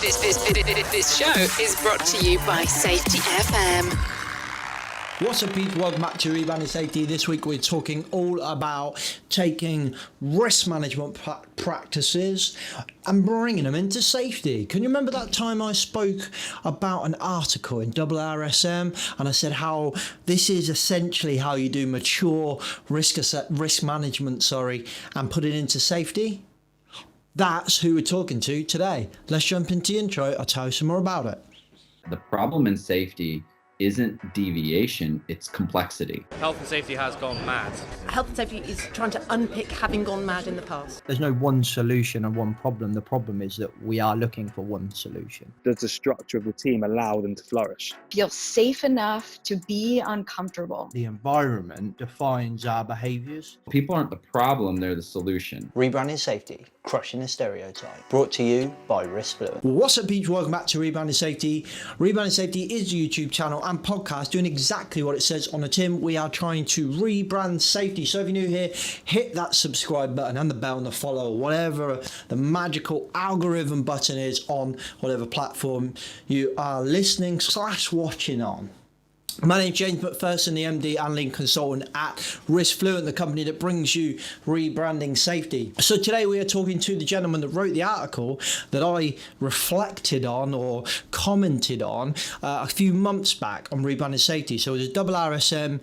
This show is brought to you by Safety FM. What's up, people? Welcome back to Rebranding Safety. This week we're talking all about taking risk management practices and bringing them into safety. Can you remember that time I spoke about an article in IIRSM and I said how this is essentially how you do mature risk management, and put it into safety? That's who we're talking to today. Let's jump into the intro. I'll tell you some more about it. The problem in safety isn't deviation, it's complexity. Health and safety has gone mad. Health and safety is trying to unpick having gone mad in the past. There's no one solution and one problem. The problem is that we are looking for one solution. Does the structure of the team allow them to flourish? Feel safe enough to be uncomfortable. The environment defines our behaviours. People aren't the problem, they're the solution. Rebranding Safety, crushing the stereotype. Brought to you by Risk Fluent. What's up, people? Welcome back to Rebranding Safety. Rebranding Safety is a YouTube channel and podcast doing exactly what it says on the tin. We are trying to rebrand safety. So if you're new here, hit that subscribe button and the bell and the follow, or whatever the magical algorithm button is on whatever platform you are listening / watching on. My name is James MacPherson, the MD and lead consultant at Risk Fluent, the company that brings you rebranding safety. So today we are talking to the gentleman that wrote the article that I reflected on or commented on a few months back on rebranding safety. So it was a IIRSM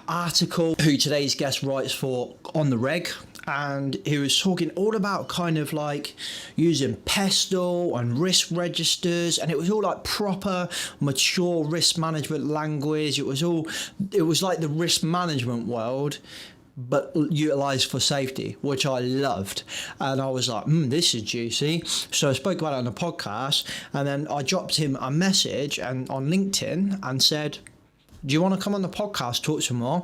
article who today's guest writes for On the Reg. And he was talking all about kind of like using pestle and risk registers, and it was all like proper mature risk management language. It was like the risk management world, but utilized for safety, which I loved. And I was like, this is juicy. So I spoke about it on the podcast, and then I dropped him a message and on LinkedIn and said, do you want to come on the podcast, talk some more?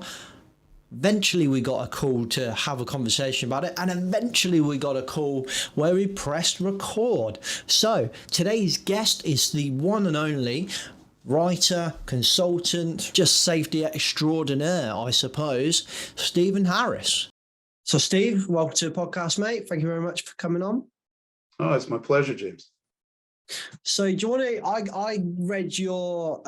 Eventually we got a call to have a conversation about it, and eventually we got a call where we pressed record. So today's guest is the one and only writer, consultant, just safety extraordinaire, I suppose, Stephen Harris. So Steve, welcome to the podcast, mate. Thank you very much for coming on. Oh, it's my pleasure, James. So do you want to, I read your,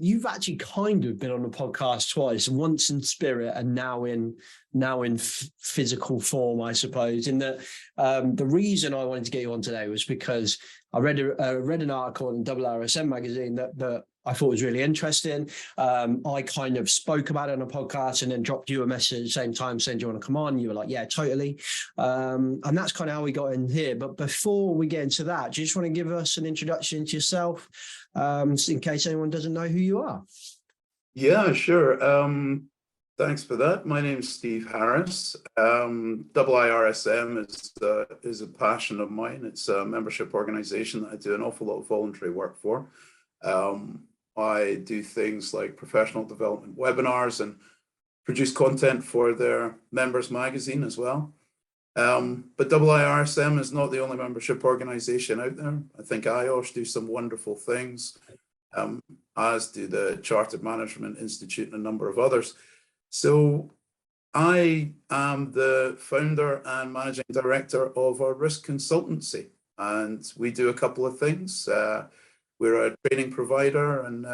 you've actually kind of been on the podcast twice, once in spirit and now in physical form, I suppose. In that the reason I wanted to get you on today was because I read an article in IIRSM magazine that I thought was really interesting. I kind of spoke about it on a podcast and then dropped you a message at the same time saying, do you want to come on? You were like, yeah, totally. And that's kind of how we got in here. But before we get into that, do you just want to give us an introduction to yourself in case anyone doesn't know who you are? Yeah, sure. Thanks for that. My name's Steve Harris. IIRSM is a passion of mine. It's a membership organization that I do an awful lot of voluntary work for. I do things like professional development webinars and produce content for their members magazine as well. But IIRSM is not the only membership organization out there. I think IIRSM do some wonderful things, as do the Chartered Management Institute and a number of others. So I am the founder and managing director of our risk consultancy, and we do a couple of things. We're a training provider, and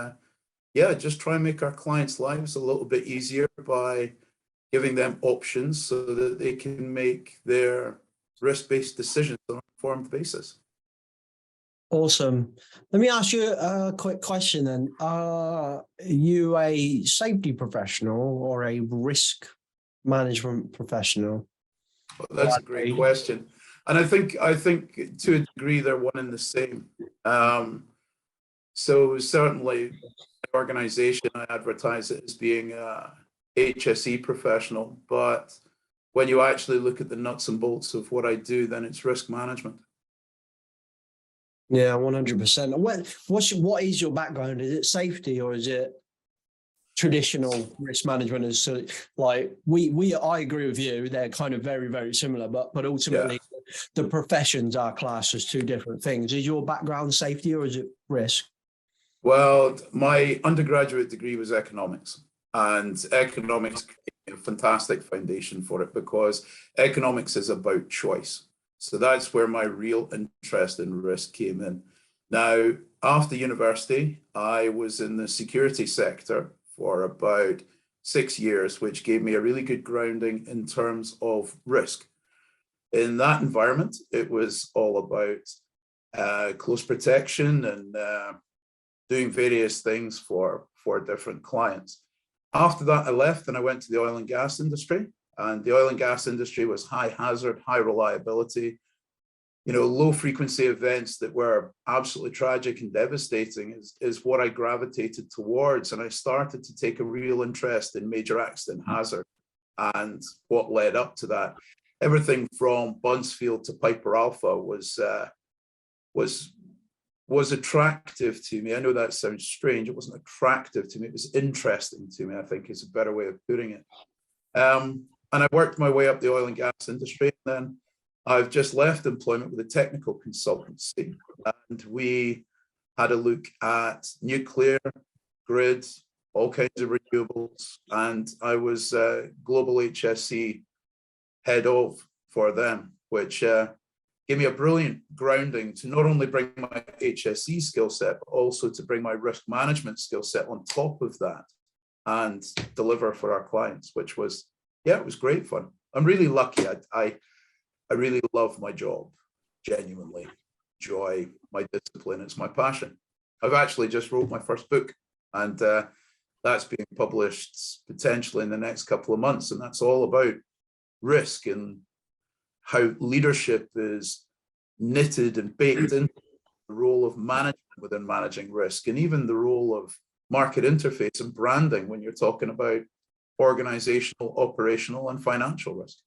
just try and make our clients' lives a little bit easier by giving them options so that they can make their risk-based decisions on an informed basis. Awesome. Let me ask you a quick question then. Are you a safety professional or a risk management professional? Well, that's a great question. And I think to a degree they're one and the same. So certainly the organization, I advertise it as being a HSE professional, but when you actually look at the nuts and bolts of what I do, then it's risk management. Yeah, 100%. What is your background? Is it safety or is it traditional risk management? Is so like I agree with you. They're kind of very, very similar, but ultimately the professions are classed as two different things. Is your background safety or is it risk? Well, my undergraduate degree was economics, and economics gave me a fantastic foundation for it because economics is about choice. So that's where my real interest in risk came in. Now, after university, I was in the security sector for about 6 years, which gave me a really good grounding in terms of risk. In that environment, it was all about close protection and doing various things for different clients. After that, I left and I went to the oil and gas industry. And the oil and gas industry was high hazard, high reliability, low frequency events that were absolutely tragic and devastating is what I gravitated towards. And I started to take a real interest in major accident hazard and what led up to that. Everything from Buncefield to Piper Alpha was attractive to me. I know that sounds strange. It wasn't attractive to me. It was interesting to me, I think is a better way of putting it. And I worked my way up the oil and gas industry. And then I've just left employment with a technical consultancy. And we had a look at nuclear, grid, all kinds of renewables. And I was global HSE head of for them, which gave me a brilliant grounding to not only bring my HSE skill set, but also to bring my risk management skill set on top of that and deliver for our clients, which was, it was great fun. I'm really lucky. I really love my job, genuinely enjoy my discipline. It's my passion. I've actually just wrote my first book, and that's being published potentially in the next couple of months. And that's all about risk and how leadership is knitted and baked into the role of management within managing risk, and even the role of market interface and branding when you're talking about organizational, operational, and financial risk.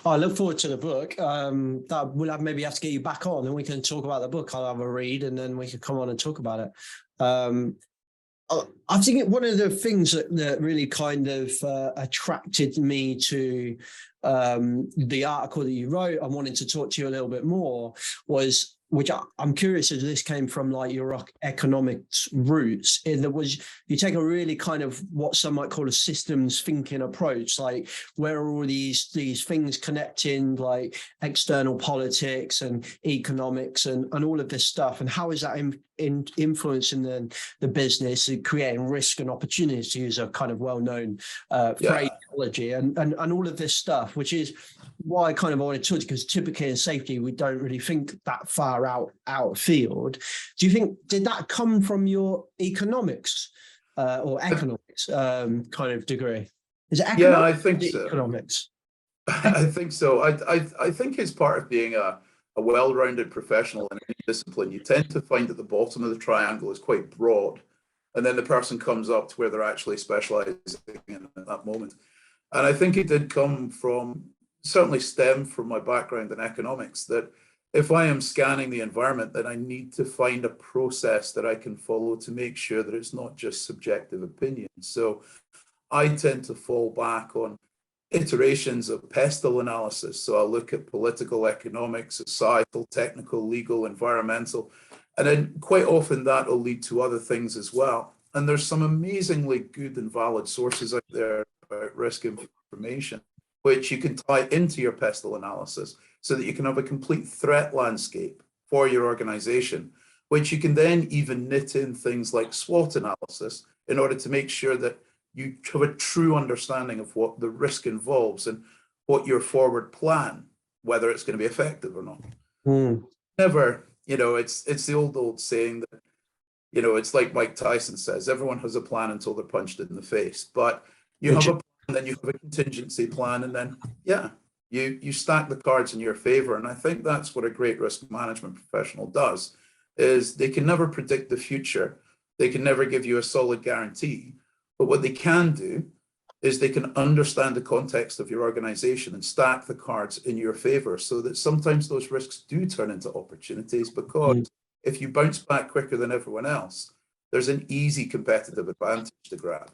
I look forward to the book. That we'll maybe have to get you back on and we can talk about the book. I'll have a read and then we can come on and talk about it. I think one of the things that really kind of attracted me to the article that you wrote, I wanted to talk to you a little bit more, was, which I'm curious if this came from like your economics roots, in that was you take a really kind of what some might call a systems thinking approach, like where are all these things connecting, like external politics and economics and all of this stuff, and how is that influencing the business and creating risk and opportunities, a kind of well-known phraseology and all of this stuff, which is why I kind of wanted to talk, because typically in safety we don't really think that far out field. Do you think, did that come from your economics or economics kind of degree? Is it economics? Yeah, I think so. Economics. I think so. I think it's part of being a well-rounded professional in any discipline. You tend to find that the bottom of the triangle is quite broad, and then the person comes up to where they're actually specializing in at that moment. And I think it did certainly stem from my background in economics, that if I am scanning the environment, then I need to find a process that I can follow to make sure that it's not just subjective opinion. So I tend to fall back on iterations of pestle analysis. So I'll look at political, economic, societal, technical, legal, environmental, and then quite often that will lead to other things as well. And there's some amazingly good and valid sources out there about risk information, which you can tie into your pestle analysis so that you can have a complete threat landscape for your organization, which you can then even knit in things like SWOT analysis in order to make sure that you have a true understanding of what the risk involves and what your forward plan, whether it's going to be effective or not. Never, it's the old saying that, it's like Mike Tyson says, everyone has a plan until they're punched in the face. But you have a plan, then you have a contingency plan, and then, you stack the cards in your favor. And I think that's what a great risk management professional does, is they can never predict the future. They can never give you a solid guarantee. But what they can do is they can understand the context of your organization and stack the cards in your favor, so that sometimes those risks do turn into opportunities, because if you bounce back quicker than everyone else, there's an easy competitive advantage to grab.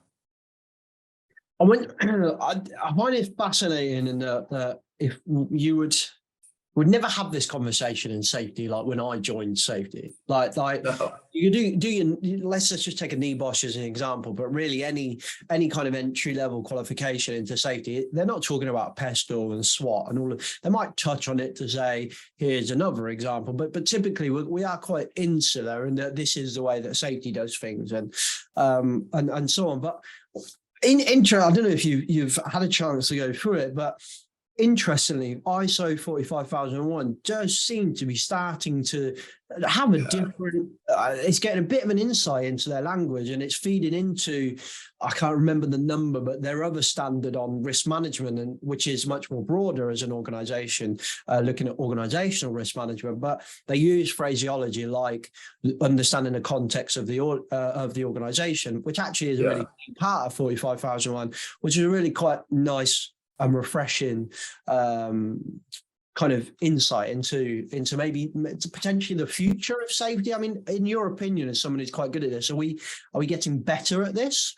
I find it fascinating in that if you would we'd never have this conversation in safety like when I joined safety. Like No. let's just take a NEBOSH as an example, but really any kind of entry level qualification into safety, they're not talking about PESTEL and SWOT and all of. They might touch on it to say, here's another example, but typically we are quite insular, and that this is the way that safety does things, and so on. But in intro, I don't know if you've had a chance to go through it, but interestingly, ISO 45001 does seem to be starting to have a different, it's getting a bit of an insight into their language, and it's feeding into, I can't remember the number, but their other standard on risk management, and which is much more broader as an organization, looking at organizational risk management. But they use phraseology like understanding the context of the organization, which actually is a really key part of 45001, which is a really quite nice and refreshing kind of insight into maybe potentially the future of safety. I mean, in your opinion, as someone who's quite good at this, are we getting better at this?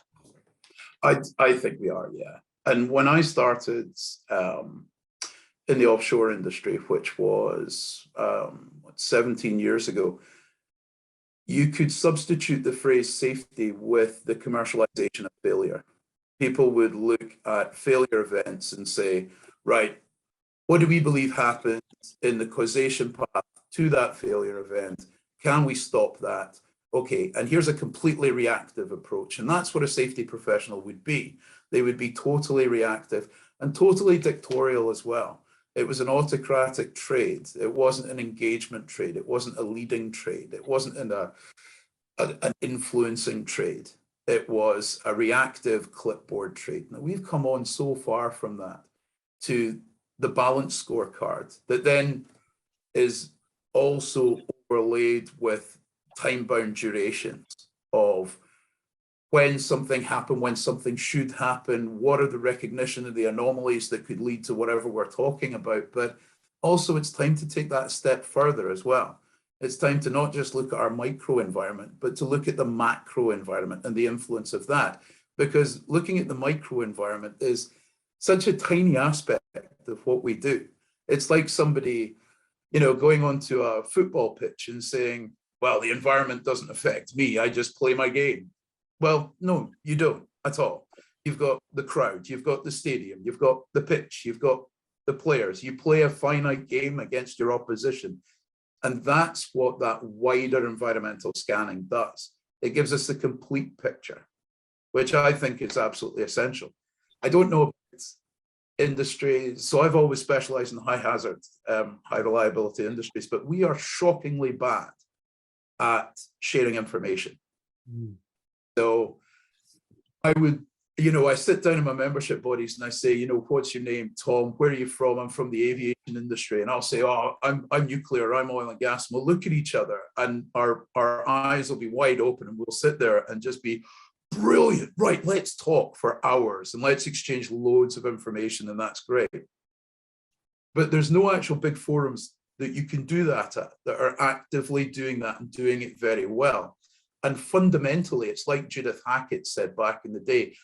I think we are, yeah. And when I started in the offshore industry, which was 17 years ago, you could substitute the phrase safety with the commercialization of failure. People would look at failure events and say, right, what do we believe happened in the causation path to that failure event? Can we stop that? Okay, and here's a completely reactive approach. And that's what a safety professional would be. They would be totally reactive and totally dictatorial as well. It was an autocratic trade. It wasn't an engagement trade. It wasn't a leading trade. It wasn't an influencing trade. It was a reactive clipboard trade. Now, we've come on so far from that to the balance scorecard that then is also overlaid with time-bound durations of when something happened, when something should happen, what are the recognition of the anomalies that could lead to whatever we're talking about. But also it's time to take that step further as well. It's time to not just look at our micro environment, but to look at the macro environment and the influence of that. Because looking at the micro environment is such a tiny aspect of what we do. It's like somebody, going onto a football pitch and saying, well, the environment doesn't affect me, I just play my game. Well, no, you don't at all. You've got the crowd, you've got the stadium, you've got the pitch, you've got the players. You play a finite game against your opposition. And that's what that wider environmental scanning does. It gives us the complete picture, which I think is absolutely essential. I don't know about industry, so I've always specialized in high hazard, high reliability industries, but we are shockingly bad at sharing information. So I would, I sit down in my membership bodies and I say, what's your name? Tom, where are you from? I'm from the aviation industry. And I'll say, oh, I'm nuclear, I'm oil and gas. And we'll look at each other and our eyes will be wide open and we'll sit there and just be brilliant. Right, let's talk for hours and let's exchange loads of information, and that's great. But there's no actual big forums that you can do that at that are actively doing that and doing it very well. And fundamentally, it's like Judith Hackett said back in the day,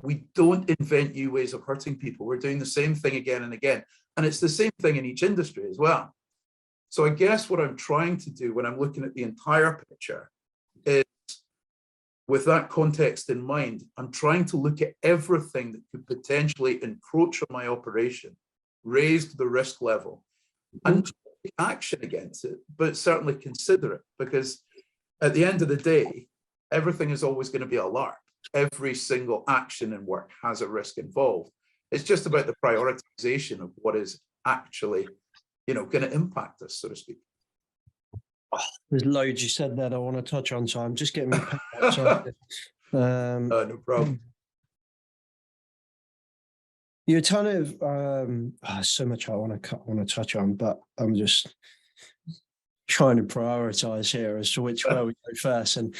we don't invent new ways of hurting people. We're doing the same thing again and again. And it's the same thing in each industry as well. So I guess what I'm trying to do when I'm looking at the entire picture is, with that context in mind, I'm trying to look at everything that could potentially encroach on my operation, raise the risk level, and take action against it, but certainly consider it, because at the end of the day, everything is always going to be a lark. Every single action and work has a risk involved. It's just about the prioritization of what is actually, going to impact us, so to speak. There's loads you said there that I want to touch on, so I'm just getting my no problem. You're kind of so much I want to touch on, but I'm just trying to prioritize here as to which way we go first, and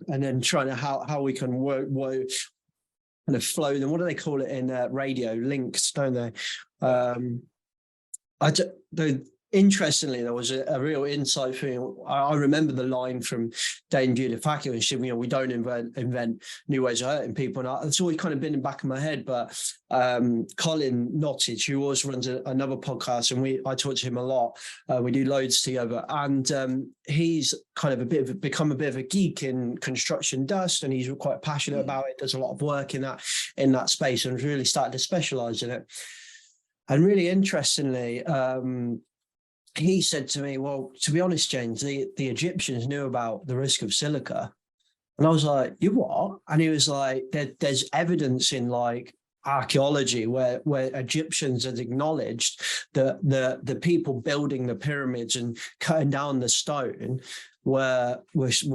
then trying to how we can work kind of flow them. What do they call it in radio? Links, don't they? interestingly, there was a real insight for me. I remember the line from Dame Judith Packer, and she, we don't invent new ways of hurting people. And it's always kind of been in the back of my head. But Colin Nottage, who also runs another podcast, and I talk to him a lot. We do loads together, and he's kind of become a bit of a geek in construction dust, and he's quite passionate about it. Does a lot of work in that space, and really started to specialise in it. And really interestingly, he said to me, well, to be honest, James, the Egyptians knew about the risk of silica. And I was like, you what? And he was like, there's evidence in like archaeology where Egyptians had acknowledged that the people building the pyramids and cutting down the stone were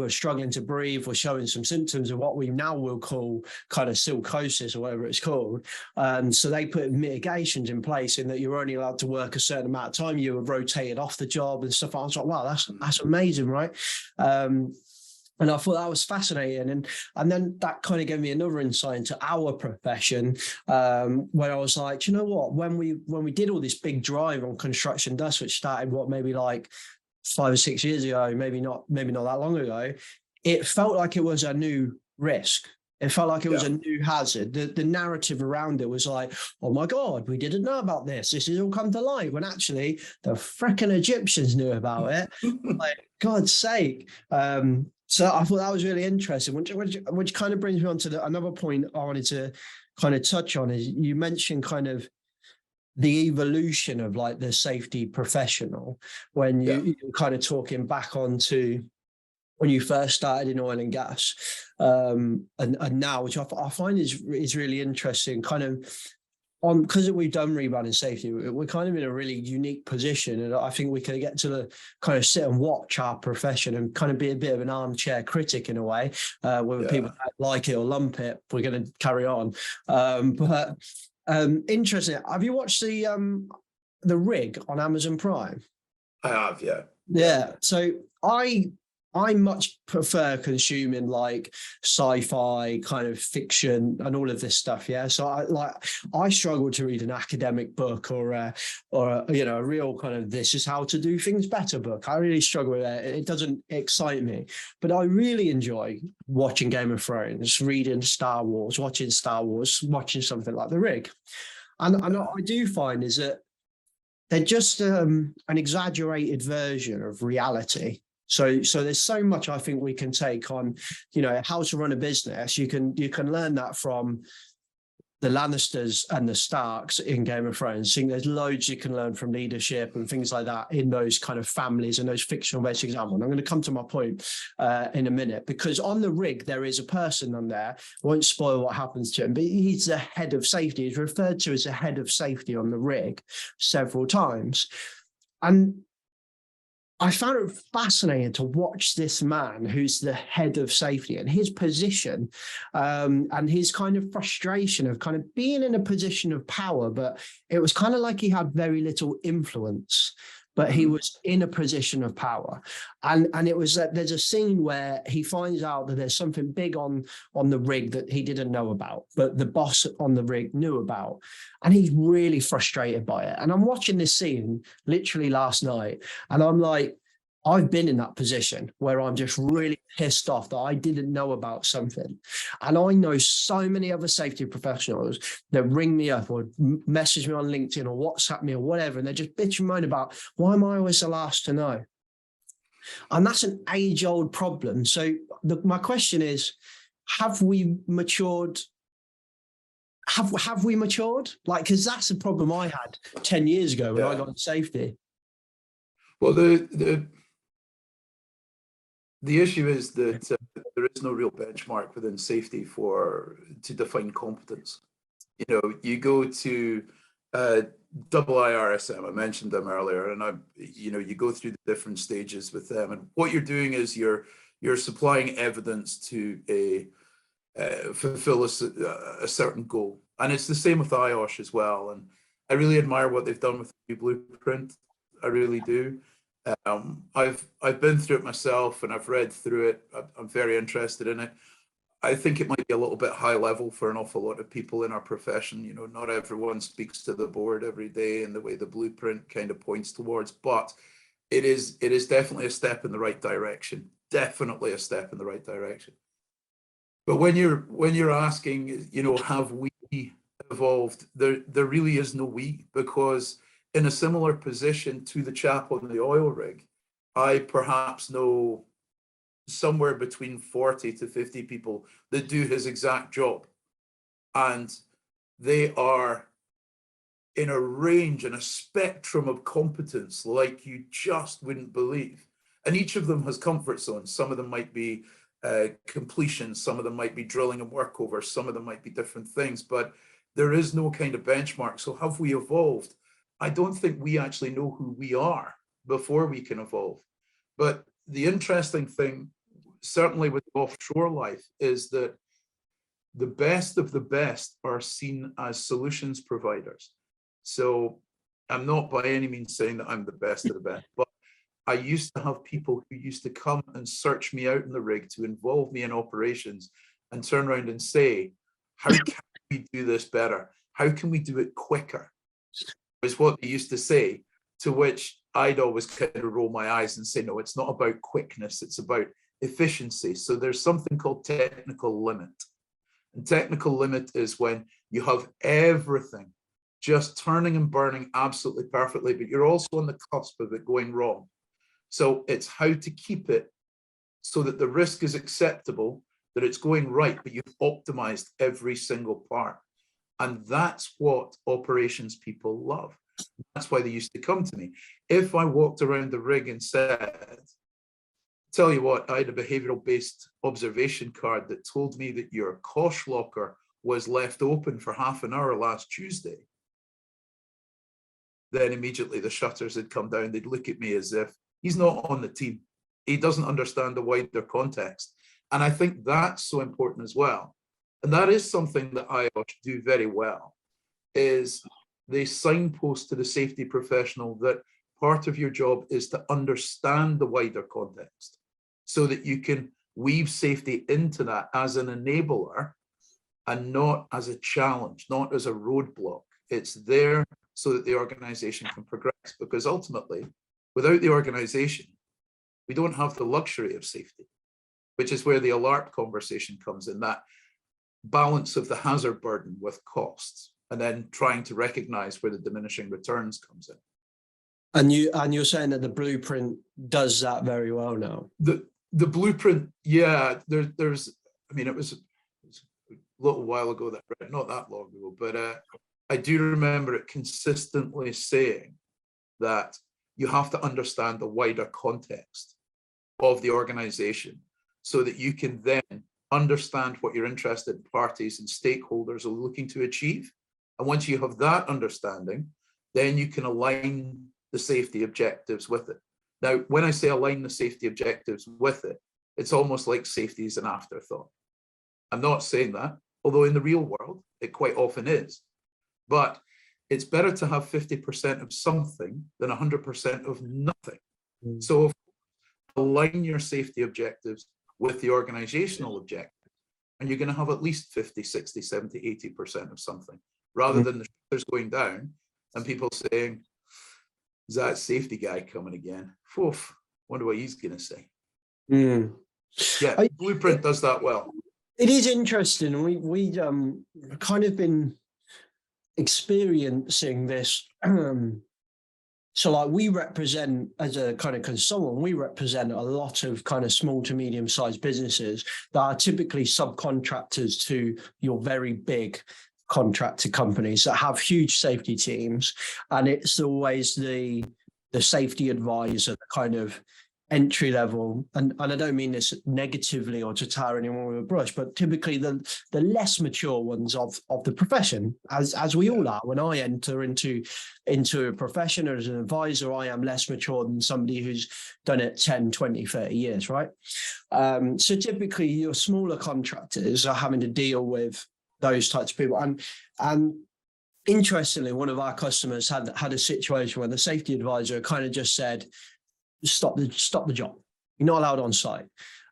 struggling to breathe, were showing some symptoms of what we now will call kind of silicosis or whatever it's called. So they put mitigations in place in that you're only allowed to work a certain amount of time. You were rotated off the job and stuff. I was like, wow, that's amazing, right? And I thought that was fascinating. And then that kind of gave me another insight into our profession, where I was like, you know what, when we did all this big drive on construction dust, which started maybe like 5 or 6 years ago, maybe not that long ago, it felt like it was a new risk. It felt like it was a new hazard. The narrative around it was like, oh my God, we didn't know about this. This has all come to light, when actually the frickin' Egyptians knew about it. Like, God's sake. So I thought that was really interesting, which kind of brings me on to another point I wanted to kind of touch on. Is you mentioned kind of the evolution of like the safety professional when you're kind of talking back onto when you first started in oil and gas, and now, which I find is really interesting, kind of because we've done Rebranding Safety, we're kind of in a really unique position, and I think we can get to the kind of sit and watch our profession and kind of be a bit of an armchair critic in a way, whether people like it or lump it, we're going to carry on. But interesting. Have you watched the Rig on Amazon Prime? I have, yeah. Yeah. So I much prefer consuming like sci-fi kind of fiction and all of this stuff. Yeah. So I struggle to read an academic book or a real kind of this is how to do things better book. I really struggle with it. It doesn't excite me, but I really enjoy watching Game of Thrones, reading Star Wars, watching watching something like The Rig. And what I do find is that they're just an exaggerated version of reality. So there's so much I think we can take on, how to run a business. You can learn that from the Lannisters and the Starks in Game of Thrones. I think there's loads you can learn from leadership and things like that in those kind of families and those fictional based examples. And I'm going to come to my point in a minute, because on the Rig, there is a person on there. I won't spoil what happens to him, but he's the head of safety. He's referred to as the head of safety on the Rig several times. And I found it fascinating to watch this man who's the head of safety and his position, and his kind of frustration of kind of being in a position of power, but it was kind of like he had very little influence, but he was in a position of power. And it was that there's a scene where he finds out that there's something big on the Rig that he didn't know about, but the boss on the Rig knew about. And he's really frustrated by it. And I'm watching this scene literally last night, and I'm like, I've been in that position where I'm just really pissed off that I didn't know about something. And I know so many other safety professionals that ring me up or message me on LinkedIn or WhatsApp me or whatever, and they're just bitching and moaning about, why am I always the last to know? And that's an age-old problem. So my question is, have we matured? Have we matured? Like, because that's a problem I had 10 years ago when I got into safety. Well, the issue is that there is no real benchmark within safety to define competence. You go to IIRSM, I mentioned them earlier, and you go through the different stages with them, and what you're doing is you're supplying evidence to fulfill a certain goal, and it's the same with IOSH as well. And I really admire what they've done with the new blueprint. I really do. I've been through it myself, and I've read through it. I'm very interested in it. I think it might be a little bit high level for an awful lot of people in our profession. You know, not everyone speaks to the board every day in the way the blueprint kind of points towards, but it is definitely a step in the right direction. Definitely a step in the right direction. But when you're asking, you know, have we evolved? There really is no we, because in a similar position to the chap on the oil rig, I perhaps know somewhere between 40 to 50 people that do his exact job, and they are in a range and a spectrum of competence like you just wouldn't believe. And each of them has comfort zones. Some of them might be completion, some of them might be drilling and workovers, some of them might be different things, but there is no kind of benchmark. So have we evolved? I don't think we actually know who we are before we can evolve. But the interesting thing, certainly with offshore life, is that the best of the best are seen as solutions providers. So I'm not by any means saying that I'm the best of the best, but I used to have people who used to come and search me out in the rig to involve me in operations and turn around and say, how can we do this better? How can we do it quicker? Is what they used to say, to which I'd always kind of roll my eyes and say, no, it's not about quickness, it's about efficiency. So there's something called technical limit. And technical limit is when you have everything just turning and burning absolutely perfectly, but you're also on the cusp of it going wrong. So it's how to keep it so that the risk is acceptable, that it's going right, but you've optimized every single part. And that's what operations people love. That's why they used to come to me. If I walked around the rig and said, tell you what, I had a behavioral-based observation card that told me that your cosh locker was left open for half an hour last Tuesday, then immediately the shutters had come down. They'd look at me as if he's not on the team. He doesn't understand the wider context. And I think that's so important as well. And that is something that IIRSM do very well, is they signpost to the safety professional that part of your job is to understand the wider context so that you can weave safety into that as an enabler and not as a challenge, not as a roadblock. It's there so that the organization can progress, because ultimately, without the organization, we don't have the luxury of safety, which is where the alert conversation comes in, that balance of the hazard burden with costs, and then trying to recognize where the diminishing returns comes in. And you're saying that the blueprint does that very well now. The blueprint, yeah, there's I mean, it was a little while ago, that not that long ago, but I do remember it consistently saying that you have to understand the wider context of the organization so that you can then understand what your interested parties and stakeholders are looking to achieve. And once you have that understanding, then you can align the safety objectives with it. Now, when I say align the safety objectives with it, it's almost like safety is an afterthought. I'm not saying that, although in the real world, it quite often is. But it's better to have 50% of something than 100% of nothing. So align your safety objectives with the organizational objectives, and you're going to have at least 50, 60, 70, 80% of something, rather than the shutters going down and people saying, is that safety guy coming again? Oof, wonder what he's going to say. Yeah, Blueprint does that well. It is interesting. We kind of been experiencing this. So like we represent, as a kind of consultant, we represent a lot of kind of small to medium sized businesses that are typically subcontractors to your very big contractor companies that have huge safety teams. And it's always the safety advisor, kind of entry level, and I don't mean this negatively or to tar anyone with a brush, but typically the less mature ones of the profession, as we all are. When I enter into a profession as an advisor, I am less mature than somebody who's done it 10, 20, 30 years, right? So typically your smaller contractors are having to deal with those types of people. And interestingly, one of our customers had a situation where the safety advisor kind of just said, stop the job. You're not allowed on site.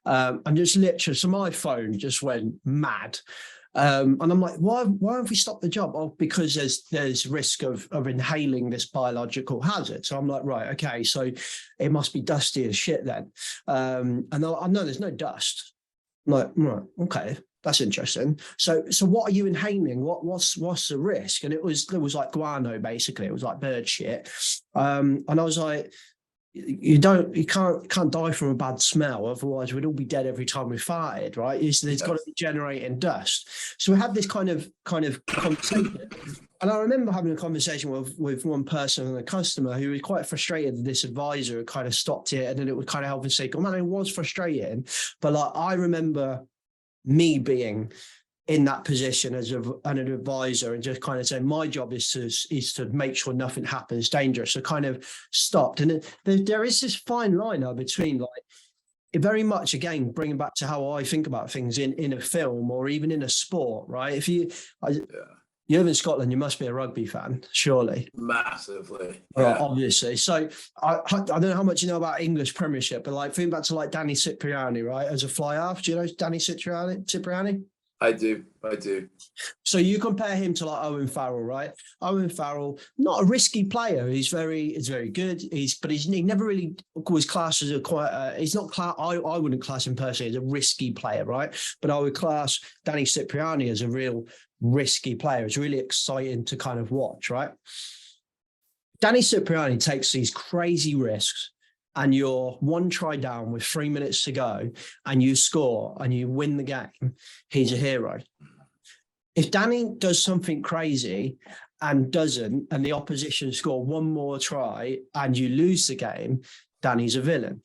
And just literally, so my phone just went mad. And I'm like, why have we stopped the job? Oh, because there's risk of inhaling this biological hazard. So I'm like, right, okay, so it must be dusty as shit then. And I know there's no dust. I'm like, right, okay, that's interesting. So what are you inhaling? What's the risk? And it was like guano, basically. It was like bird shit. And I was like, you can't die from a bad smell, otherwise we'd all be dead every time we farted, right? There's got to be generating dust. So we had this kind of conversation, and I remember having a conversation with one person and a customer who was quite frustrated that this advisor had kind of stopped it, and then it would kind of help and say, oh man, it was frustrating, but like I remember me being in that position as an advisor and just kind of saying my job is to make sure nothing happens dangerous. So kind of stopped. And there is this fine line now between, like, it very much, again, bringing back to how I think about things in a film or even in a sport, right? If you live in Scotland, you must be a rugby fan, surely. Massively. Obviously. So I don't know how much you know about English Premiership, but like think back to like Danny Cipriani, right? As a fly half, do you know Danny Cipriani? I do. So you compare him to like Owen Farrell, right? Owen Farrell, not a risky player. He's very good. He never really was classed as he's not class. I wouldn't class him personally as a risky player, right? But I would class Danny Cipriani as a real risky player. It's really exciting to kind of watch, right? Danny Cipriani takes these crazy risks, and you're one try down with 3 minutes to go and you score and you win the game, he's a hero. If Danny does something crazy and doesn't, and the opposition score one more try and you lose the game, Danny's a villain.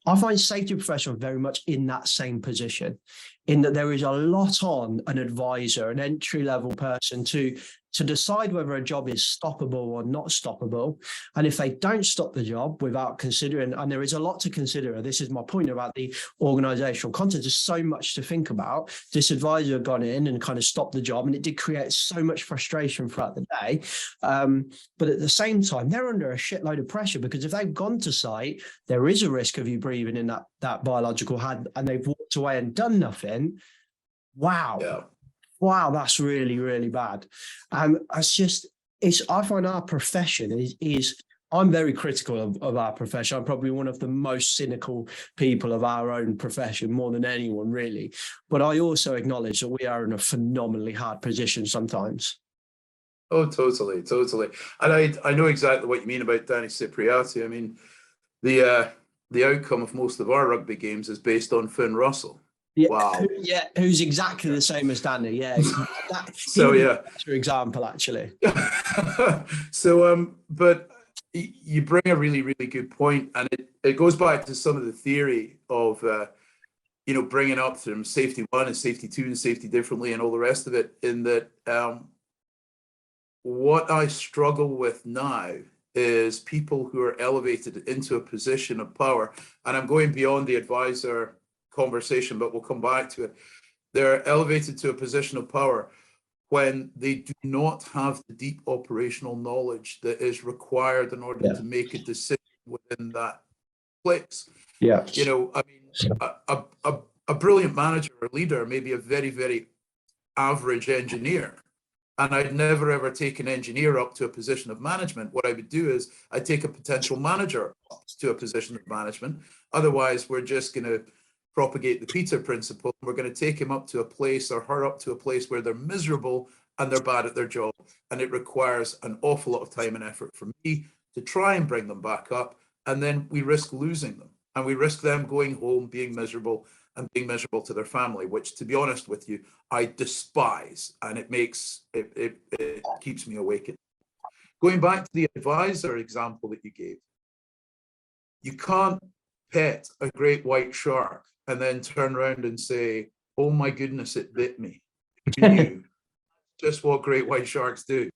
I find safety professionals very much in that same position, in that there is a lot on an advisor, an entry-level person to decide whether a job is stoppable or not stoppable. And if they don't stop the job without considering, and there is a lot to consider, this is my point about the organizational content, there's so much to think about. This advisor had gone in and kind of stopped the job, and it did create so much frustration throughout the day. But at the same time, they're under a shitload of pressure, because if they've gone to site, there is a risk of you breathing in that biological hazard, and they've walked away and done nothing. Wow. Yeah. Wow, that's really, really bad. I find our profession is I'm very critical of our profession. I'm probably one of the most cynical people of our own profession, more than anyone, really. But I also acknowledge that we are in a phenomenally hard position sometimes. Oh, totally. And I know exactly what you mean about Danny Cipriani. I mean, the outcome of most of our rugby games is based on Finn Russell. Yeah, wow. Who's exactly the same as Danny. Yeah. For example, actually. So, but you bring a really, really good point, and it goes back to some of the theory of, bringing up from safety 1 and safety 2 and safety differently and all the rest of it, in that what I struggle with now is people who are elevated into a position of power, and I'm going beyond the advisor conversation, but we'll come back to it. They're elevated to a position of power when they do not have the deep operational knowledge that is required in order to make a decision within that place. Yeah. I mean, a brilliant manager or leader may be a very, very average engineer. And I'd never, ever take an engineer up to a position of management. What I would do is I'd take a potential manager up to a position of management. Otherwise, we're just going to propagate the Peter principle. We're going to take him up to a place, or her up to a place, where they're miserable and they're bad at their job. And it requires an awful lot of time and effort from me to try and bring them back up. And then we risk losing them. And we risk them going home, being miserable, and being miserable to their family, which, to be honest with you, I despise. And it keeps me awake. Going back to the advisor example that you gave, you can't pet a great white shark and then turn around and say, oh my goodness, it bit me. You knew just what great white sharks do.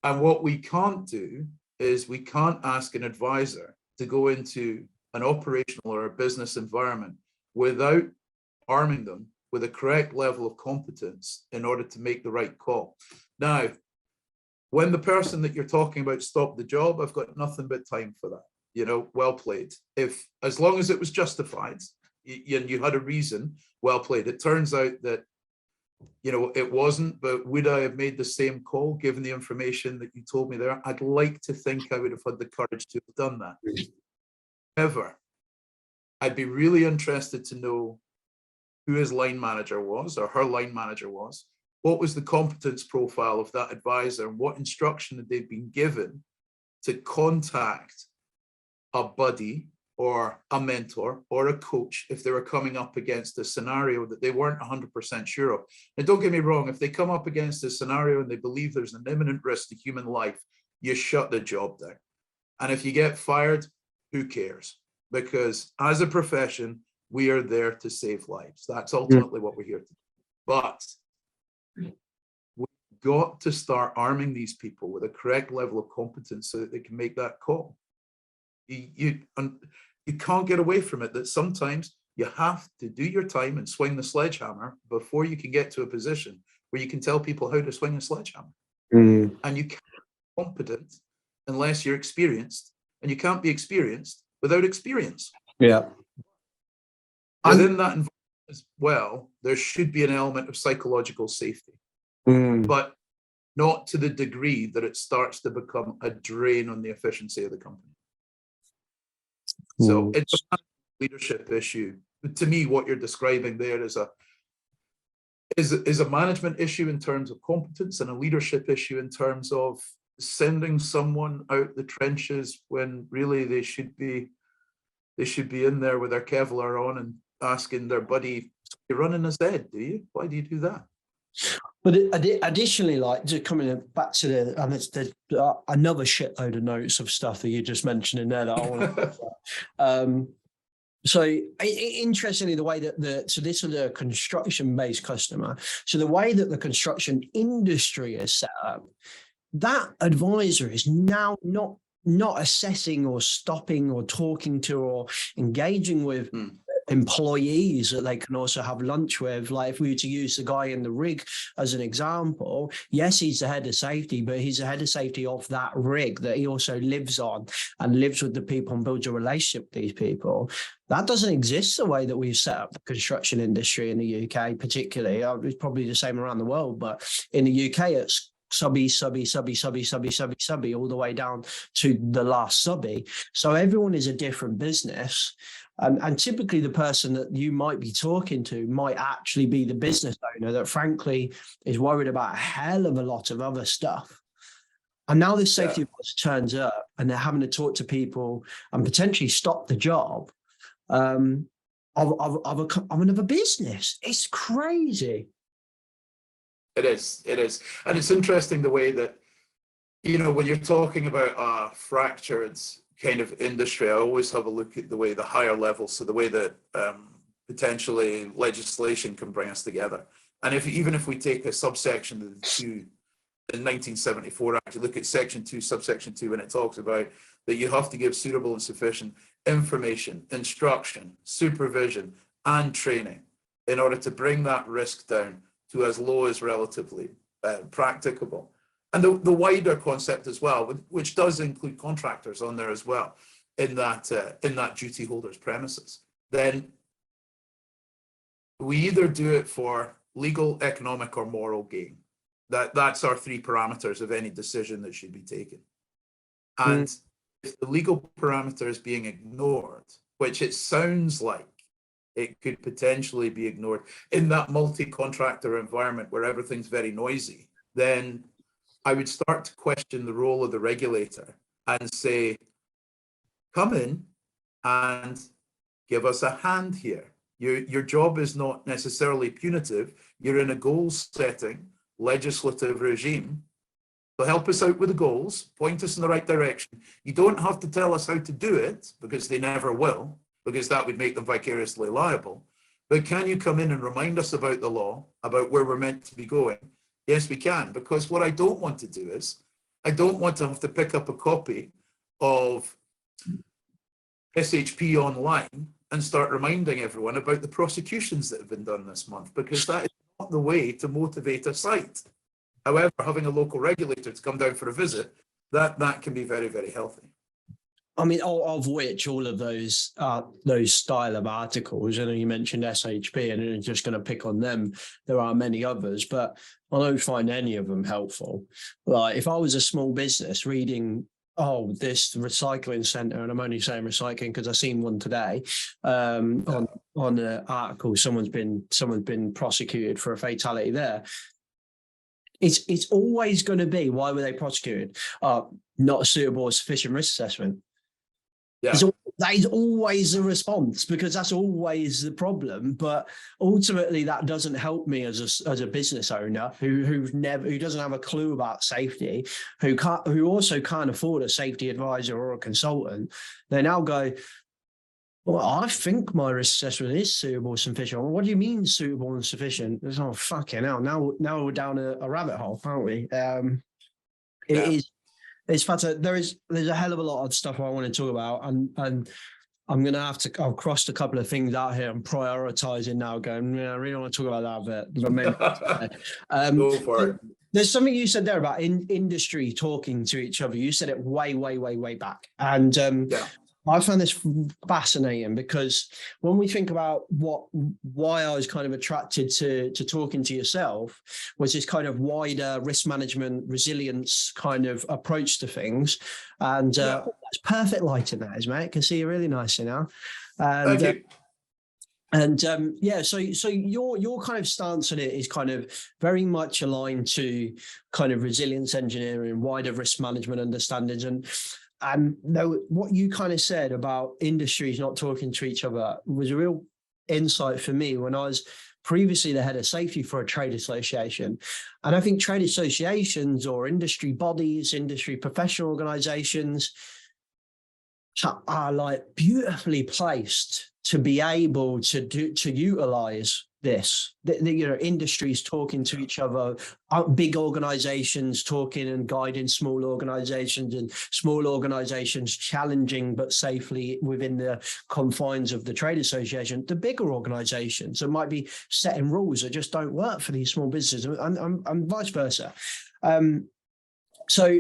And what we can't do is we can't ask an advisor to go into an operational or a business environment without arming them with a correct level of competence in order to make the right call. Now, when the person that you're talking about stopped the job, I've got nothing but time for that. well played. If, as long as it was justified, and you had a reason, well played. It turns out that, it wasn't, but would I have made the same call given the information that you told me there? I'd like to think I would have had the courage to have done that. However, I'd be really interested to know who his line manager was, or her line manager was. What was the competence profile of that advisor, and what instruction had they been given to contact a buddy or a mentor or a coach if they were coming up against a scenario that they weren't 100% sure of. And don't get me wrong, if they come up against a scenario and they believe there's an imminent risk to human life, you shut the job down. And if you get fired, who cares? Because as a profession, we are there to save lives. That's ultimately what we're here to do. But we've got to start arming these people with a correct level of competence so that they can make that call. You can't get away from it, that sometimes you have to do your time and swing the sledgehammer before you can get to a position where you can tell people how to swing a sledgehammer. And you can't be competent unless you're experienced, and you can't be experienced without experience. Yeah. Within that environment as well, there should be an element of psychological safety, but not to the degree that it starts to become a drain on the efficiency of the company. So it's a leadership issue. To me, what you're describing there is a management issue in terms of competence, and a leadership issue in terms of sending someone out the trenches when really they should be in there with their Kevlar on and asking their buddy, "You're running a Z, do you? Why do you do that?" But additionally, like, to coming back to there's another shitload of notes of stuff that you just mentioned in there that I want to talk about. So interestingly, the way that so this is a construction-based customer. So the way that the construction industry is set up, that advisor is now not assessing or stopping or talking to or engaging with employees that they can also have lunch with. Like, if we were to use the guy in the rig as an example, yes, he's the head of safety, but he's the head of safety of that rig that he also lives on and lives with the people and builds a relationship with these people. That doesn't exist the way that we've set up the construction industry in the UK, particularly. It's probably the same around the world, but in the UK, it's subby, all the way down to the last subby. So everyone is a different business. And typically the person that you might be talking to might actually be the business owner that frankly is worried about a hell of a lot of other stuff. And now this safety advisor turns up and they're having to talk to people and potentially stop the job of another business. It's crazy. It is. And it's interesting the way that, when you're talking about a fractured kind of industry, I always have a look at the way the higher levels, so the way that potentially legislation can bring us together. And even if we take a subsection of the two in 1974 Act, you look at section 2, subsection 2, and it talks about that you have to give suitable and sufficient information, instruction, supervision, and training in order to bring that risk down to as low as relatively practicable. And the wider concept as well, which does include contractors on there as well, in that duty holder's premises. Then we either do it for legal, economic, or moral gain. That's our three parameters of any decision that should be taken. And if the legal parameter is being ignored, which it sounds like it could potentially be ignored in that multi-contractor environment where everything's very noisy, then I would start to question the role of the regulator and say, come in and give us a hand here. Your job is not necessarily punitive. You're in a goals setting legislative regime. So help us out with the goals, point us in the right direction. You don't have to tell us how to do it, because they never will, because that would make them vicariously liable. But can you come in and remind us about the law, about where we're meant to be going? Yes, we can, because what I don't want to do is, I don't want to have to pick up a copy of SHP online and start reminding everyone about the prosecutions that have been done this month, because that is not the way to motivate a site. However, having a local regulator to come down for a visit, that can be very, very healthy. I mean, of which all of those style of articles, and you mentioned SHP, and I'm just going to pick on them. There are many others, but I don't find any of them helpful. Like if I was a small business reading, oh, this recycling centre, and I'm only saying recycling because I've seen one today on an article. Someone's been prosecuted for a fatality there. It's always going to be, why were they prosecuted? Not a suitable or sufficient risk assessment. Yeah. That is always the response, because that's always the problem. But ultimately, that doesn't help me as a business owner who doesn't have a clue about safety, who also can't afford a safety advisor or a consultant. They now go, well, I think my risk assessment is suitable and sufficient. Well, what do you mean suitable and sufficient? It's fucking hell. Now we're down a rabbit hole, aren't we? It is. It's fact there's a hell of a lot of stuff I want to talk about, and I'm going to have to. I've crossed a couple of things out here. I'm prioritizing now. Going, I really want to talk about that bit. But maybe, go for it. There's something you said there about industry talking to each other. You said it way back, and I found this fascinating, because when we think about why I was kind of attracted to talking to yourself, was this kind of wider risk management, resilience kind of approach to things. And that's perfect lighting, that is, mate. I can see you really nicely now. And, Thank you. So your kind of stance on it is kind of very much aligned to kind of resilience engineering, wider risk management understandings, and what you kind of said about industries not talking to each other was a real insight for me when I was previously the head of safety for a trade association. And I think trade associations or industry bodies, industry professional organizations are like beautifully placed to be able to utilize this. Industries talking to each other, big organizations talking and guiding small organizations, and small organizations challenging but safely within the confines of the trade association. The bigger organizations that might be setting rules that just don't work for these small businesses, and vice versa. So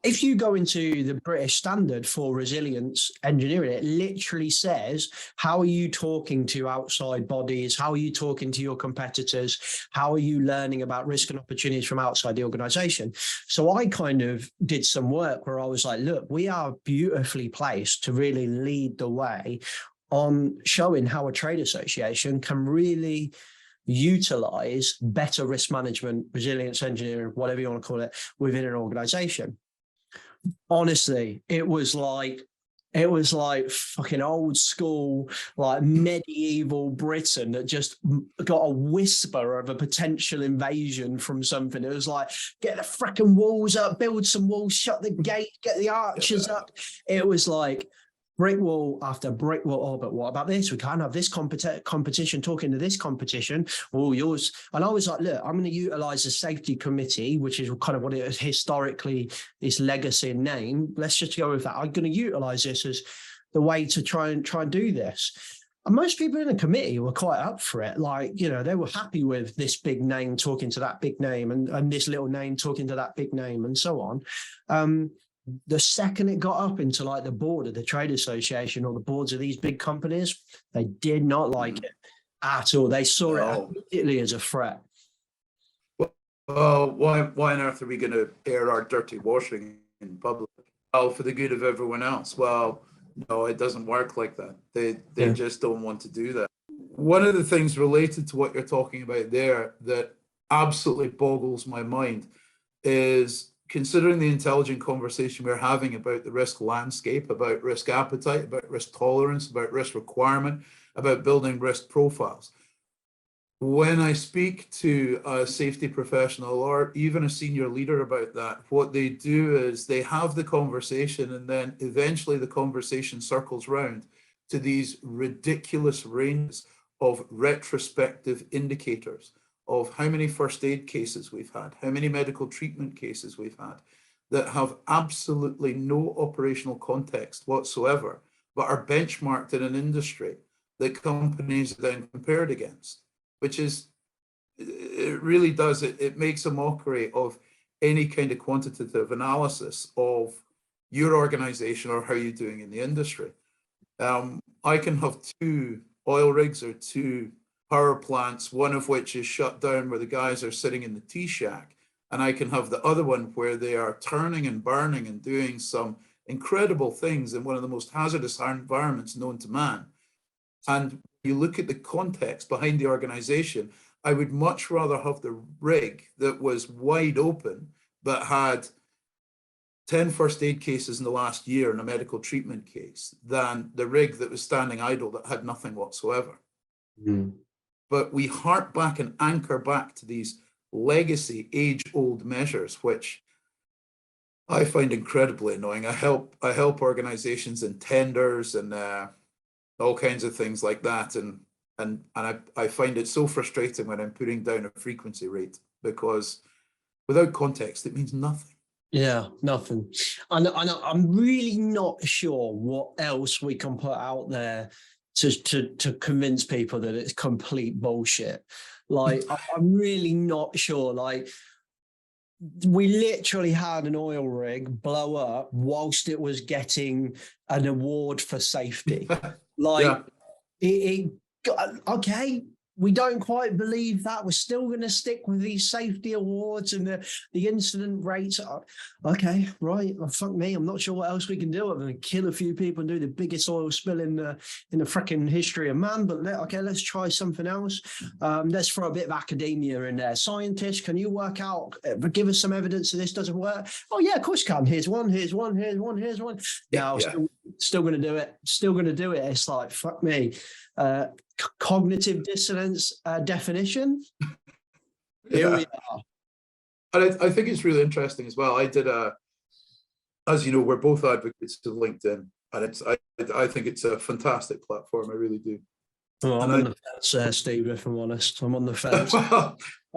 if you go into the British standard for resilience engineering, it literally says, how are you talking to outside bodies? How are you talking to your competitors? How are you learning about risk and opportunities from outside the organization? So I kind of did some work where I was like, look, we are beautifully placed to really lead the way on showing how a trade association can really utilize better risk management, resilience engineering, whatever you want to call it, within an organization. Honestly, it was like fucking old school, like medieval Britain that just got a whisper of a potential invasion from something. It was like, get the frickin' walls up, build some walls, shut the gate, get the archers up. It was like brick wall after brick wall. Oh, but what about this? We can't have this competition talking to this competition. Oh, yours. And I was like, look, I'm going to utilize the safety committee, which is kind of what it is historically, its legacy and name. Let's just go with that. I'm going to utilize this as the way to try and do this. And most people in the committee were quite up for it. Like, they were happy with this big name talking to that big name, and this little name talking to that big name, and so on. The second it got up into like the board of the trade association or the boards of these big companies, they did not like it at all. They saw it immediately as a threat. Well, why on earth are we going to air our dirty washing in public? Oh, for the good of everyone else. Well, no, it doesn't work like that. They just don't want to do that. One of the things related to what you're talking about there that absolutely boggles my mind is, considering the intelligent conversation we're having about the risk landscape, about risk appetite, about risk tolerance, about risk requirement, about building risk profiles. When I speak to a safety professional or even a senior leader about that, what they do is they have the conversation, and then eventually the conversation circles round to these ridiculous ranges of retrospective indicators of how many first aid cases we've had, how many medical treatment cases we've had that have absolutely no operational context whatsoever, but are benchmarked in an industry that companies are then compared against, which is, it really does, it makes a mockery of any kind of quantitative analysis of your organization or how you're doing in the industry. I can have 2 oil rigs or 2 power plants, one of which is shut down where the guys are sitting in the tea shack, and I can have the other one where they are turning and burning and doing some incredible things in one of the most hazardous environments known to man. And you look at the context behind the organization, I would much rather have the rig that was wide open but had 10 first aid cases in the last year and a medical treatment case than the rig that was standing idle that had nothing whatsoever. But we hark back and anchor back to these legacy age-old measures, which I find incredibly annoying. I help organizations in tenders and all kinds of things like that, and I find it so frustrating when I'm putting down a frequency rate, because without context it means nothing. Yeah, nothing. And I'm really not sure what else we can put out there to convince people that it's complete bullshit. Like, I'm really not sure. Like, we literally had an oil rig blow up whilst it was getting an award for safety. Like, okay, we don't quite believe that. We're still going to stick with these safety awards and the incident rates. Okay, right. Well, fuck me. I'm not sure what else we can do other than kill a few people and do the biggest oil spill in the freaking history of man. But okay, let's try something else. Let's throw a bit of academia in there. Scientists, can you work out? Give us some evidence that this doesn't work. Oh yeah, of course you can. Here's one. Here's one. Here's one. Here's one. Yeah. Still going to do it. Still going to do it. It's like, fuck me. Cognitive dissonance definition. Here we are. And I think it's really interesting as well. I did as you know, we're both advocates of LinkedIn, and I think it's a fantastic platform. I really do. Oh, I'm on the fence, Steve, if I'm honest. I'm on the fence. I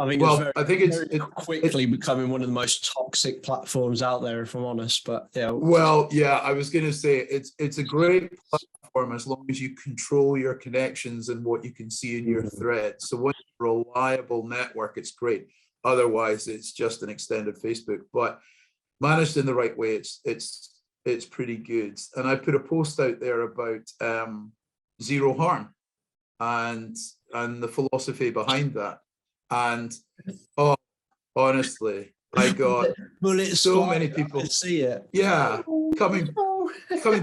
think it's quickly becoming one of the most toxic platforms out there, if I'm honest. But yeah. Well, yeah, I was going to say it's a great platform as long as you control your connections and what you can see in your thread. So when you're a reliable network, it's great. Otherwise, it's just an extended Facebook. But managed in the right way, it's pretty good. And I put a post out there about zero harm and the philosophy behind that. And honestly, I got so many people see it. Yeah, coming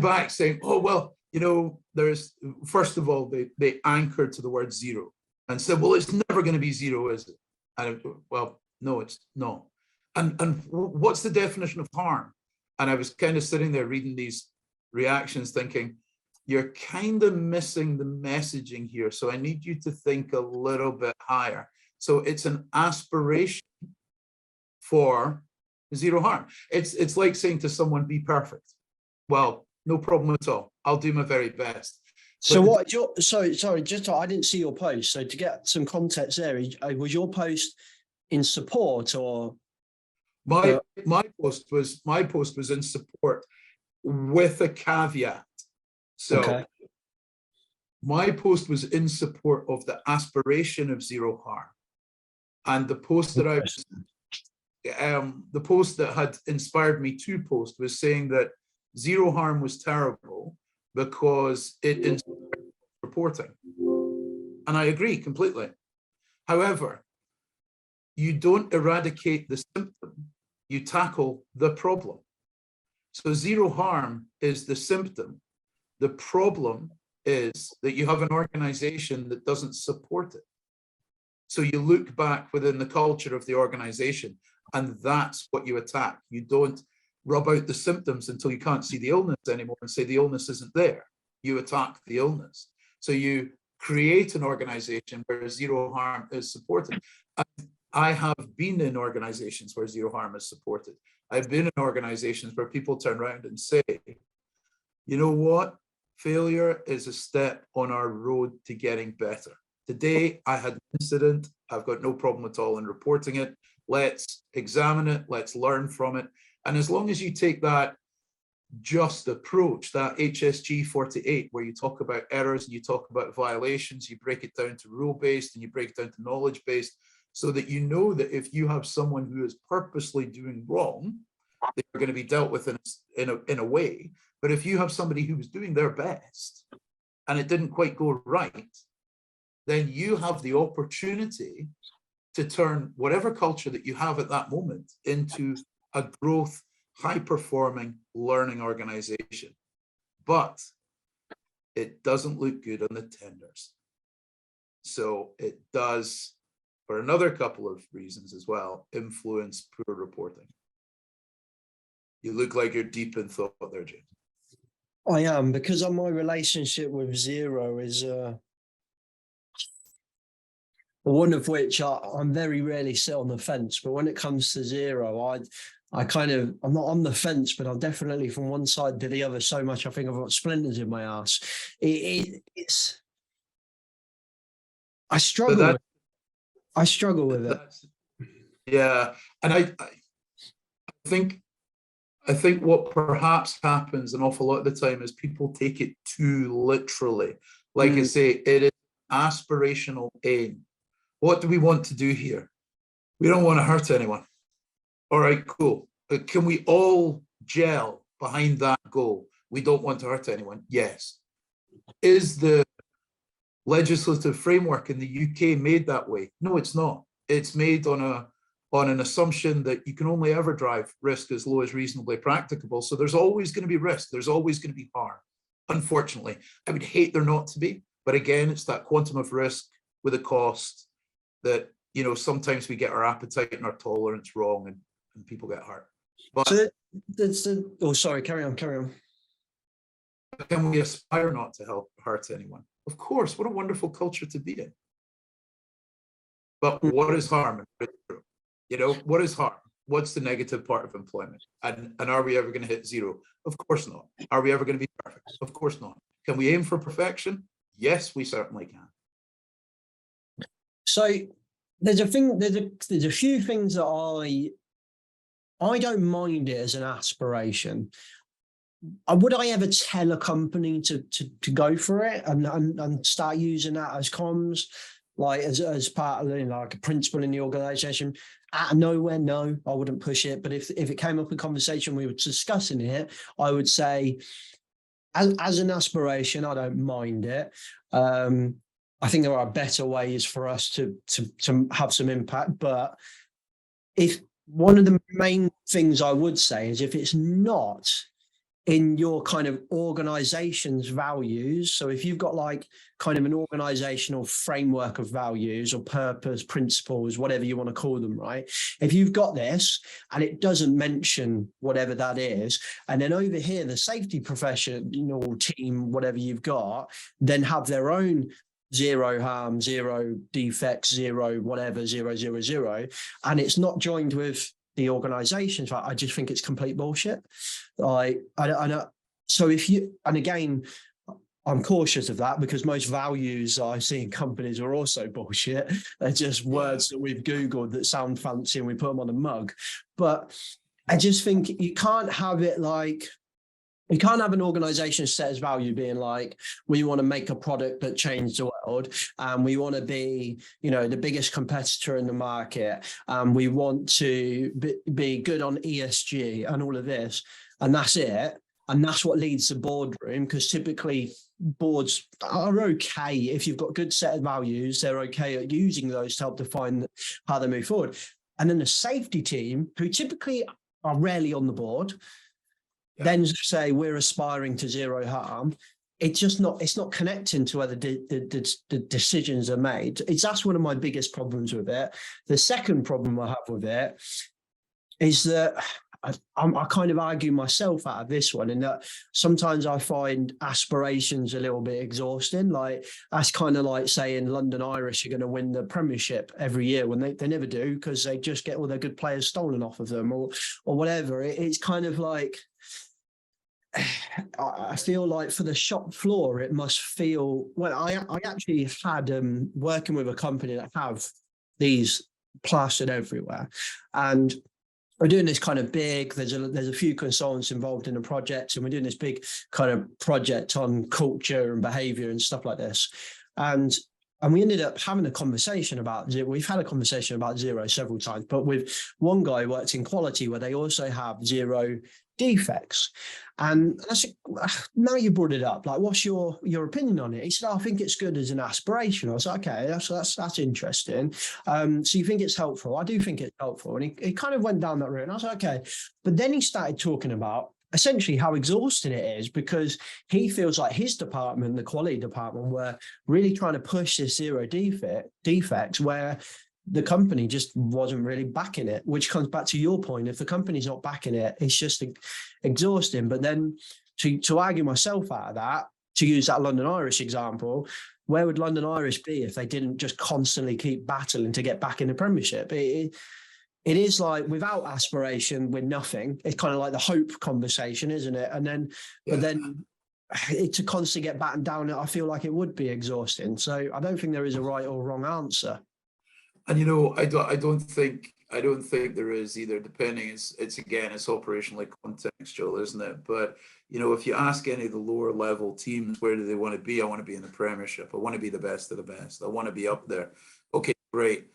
back saying, oh, well, you know, there's, first of all, they anchored to the word zero and said, well, it's never going to be zero, is it? And well, no, it's not. And what's the definition of harm? And I was kind of sitting there reading these reactions thinking, you're kind of missing the messaging here. So I need you to think a little bit higher. So it's an aspiration for zero harm. It's like saying to someone, be perfect. Well, no problem at all. I'll do my very best. So what? Sorry, just I didn't see your post. So to get some context there, was your post in support or? My post was in support with a caveat. So my post was in support of the aspiration of zero harm, and the post that the post that had inspired me to post was saying that zero harm was terrible because it inspired reporting, and I agree completely. However, you don't eradicate the symptom, you tackle the problem. So zero harm is the symptom. The problem is that you have an organization that doesn't support it. So you look back within the culture of the organization, and that's what you attack. You don't rub out the symptoms until you can't see the illness anymore and say the illness isn't there. You attack the illness. So you create an organization where zero harm is supported. I have been in organizations where zero harm is supported. I've been in organizations where people turn around and say, you know what? Failure is a step on our road to getting better. Today, I had an incident. I've got no problem at all in reporting it. Let's examine it. Let's learn from it. And as long as you take that just approach, that HSG 48, where you talk about errors and you talk about violations, you break it down to rule-based and you break it down to knowledge-based, so that you know that if you have someone who is purposely doing wrong, they're going to be dealt with in a way. But if you have somebody who was doing their best and it didn't quite go right, then you have the opportunity to turn whatever culture that you have at that moment into a growth, high-performing learning organization. But it doesn't look good on the tenders. So it does, for another couple of reasons as well, influence poor reporting. You look like you're deep in thought there, James. I am, because of my relationship with Zero is one of which I'm very rarely sit on the fence, but when it comes to Zero, I'm not on the fence, but I'm definitely from one side to the other so much I think I've got splinters in my ass. I struggle with it. Yeah, and I think what perhaps happens an awful lot of the time is people take it too literally. Like I say, it is aspirational aim. What do we want to do here? We don't want to hurt anyone. All right, cool. But can we all gel behind that goal? We don't want to hurt anyone. Yes. Is the legislative framework in the UK made that way? No, it's not. It's made on an assumption that you can only ever drive risk as low as reasonably practicable. So there's always going to be risk. There's always going to be harm. Unfortunately, I would hate there not to be. But again, it's that quantum of risk with a cost that, you know, sometimes we get our appetite and our tolerance wrong and people get hurt. But sorry, carry on. Can we aspire not to hurt anyone? Of course, what a wonderful culture to be in. But what is harm? You know, what is harm? What's the negative part of employment? And are we ever going to hit zero? Of course not. Are we ever going to be perfect? Of course not. Can we aim for perfection? Yes, we certainly can. So there's a few things that I don't mind it as an aspiration. Would I ever tell a company to go for it and start using that as comms, like as part of, you know, like a principle in the organization? Out of nowhere, no, I wouldn't push it. But if it came up in conversation, we were discussing it, I would say, as an aspiration, I don't mind it. I think there are better ways for us to have some impact. But if one of the main things I would say is if it's not in your kind of organization's values, so if you've got like kind of an organizational framework of values or purpose, principles, whatever you want to call them, right? If you've got this and it doesn't mention whatever that is, and then over here, the safety professional team, whatever you've got, then have their own zero harm, zero defects, zero whatever, 000, and it's not joined with the organizations, right? I just think it's complete bullshit. So if you, and again, I'm cautious of that because most values I see in companies are also bullshit. They're just words that we've Googled that sound fancy and we put them on a mug. But I just think you can't have it like, you can't have an organization set as value being like, we want to make a product that changes the world, and we want to be, you know, the biggest competitor in the market, and we want to be good on ESG and all of this, and that's it. And that's what leads the boardroom, because typically boards are okay if you've got a good set of values. They're okay at using those to help define how they move forward. And then the safety team, who typically are rarely on the board, then say we're aspiring to zero harm. It's not connecting to whether the decisions are made. That's one of my biggest problems with it. The second problem I have with it is that I kind of argue myself out of this one, in that sometimes I find aspirations a little bit exhausting. Like, that's kind of like saying London Irish are going to win the Premiership every year when they never do, because they just get all their good players stolen off of them or whatever. It's kind of like, I feel like for the shop floor, it must feel, well, I actually had working with a company that have these plastered everywhere, and we're doing this kind of big, there's a few consultants involved in the project, and we're doing this big kind of project on culture and behavior and stuff like this. And and we ended up having a conversation about zero. We've had a conversation about zero several times, but with one guy who works in quality where they also have zero defects. And I said, now you brought it up, like, what's your opinion on it? He said, I think it's good as an aspiration. I was like, okay, that's interesting. So you think it's helpful? I do think it's helpful. And he kind of went down that route, and I was like, okay. But then he started talking about essentially how exhausting it is, because he feels like his department, the quality department, were really trying to push this zero defects where the company just wasn't really backing it, which comes back to your point. If the company's not backing it, it's just exhausting. But then to argue myself out of that, to use that London Irish example, where would London Irish be if they didn't just constantly keep battling to get back in the Premiership? It is like, without aspiration, we're nothing. It's kind of like the hope conversation, isn't it? And then, but then to constantly get battened down, I feel like it would be exhausting. So I don't think there is a right or wrong answer. And you know, I don't think there is either. Depending, it's again, it's operationally contextual, isn't it? But you know, if you ask any of the lower level teams, where do they want to be? I want to be in the Premiership. I want to be the best of the best. I want to be up there. Okay, great.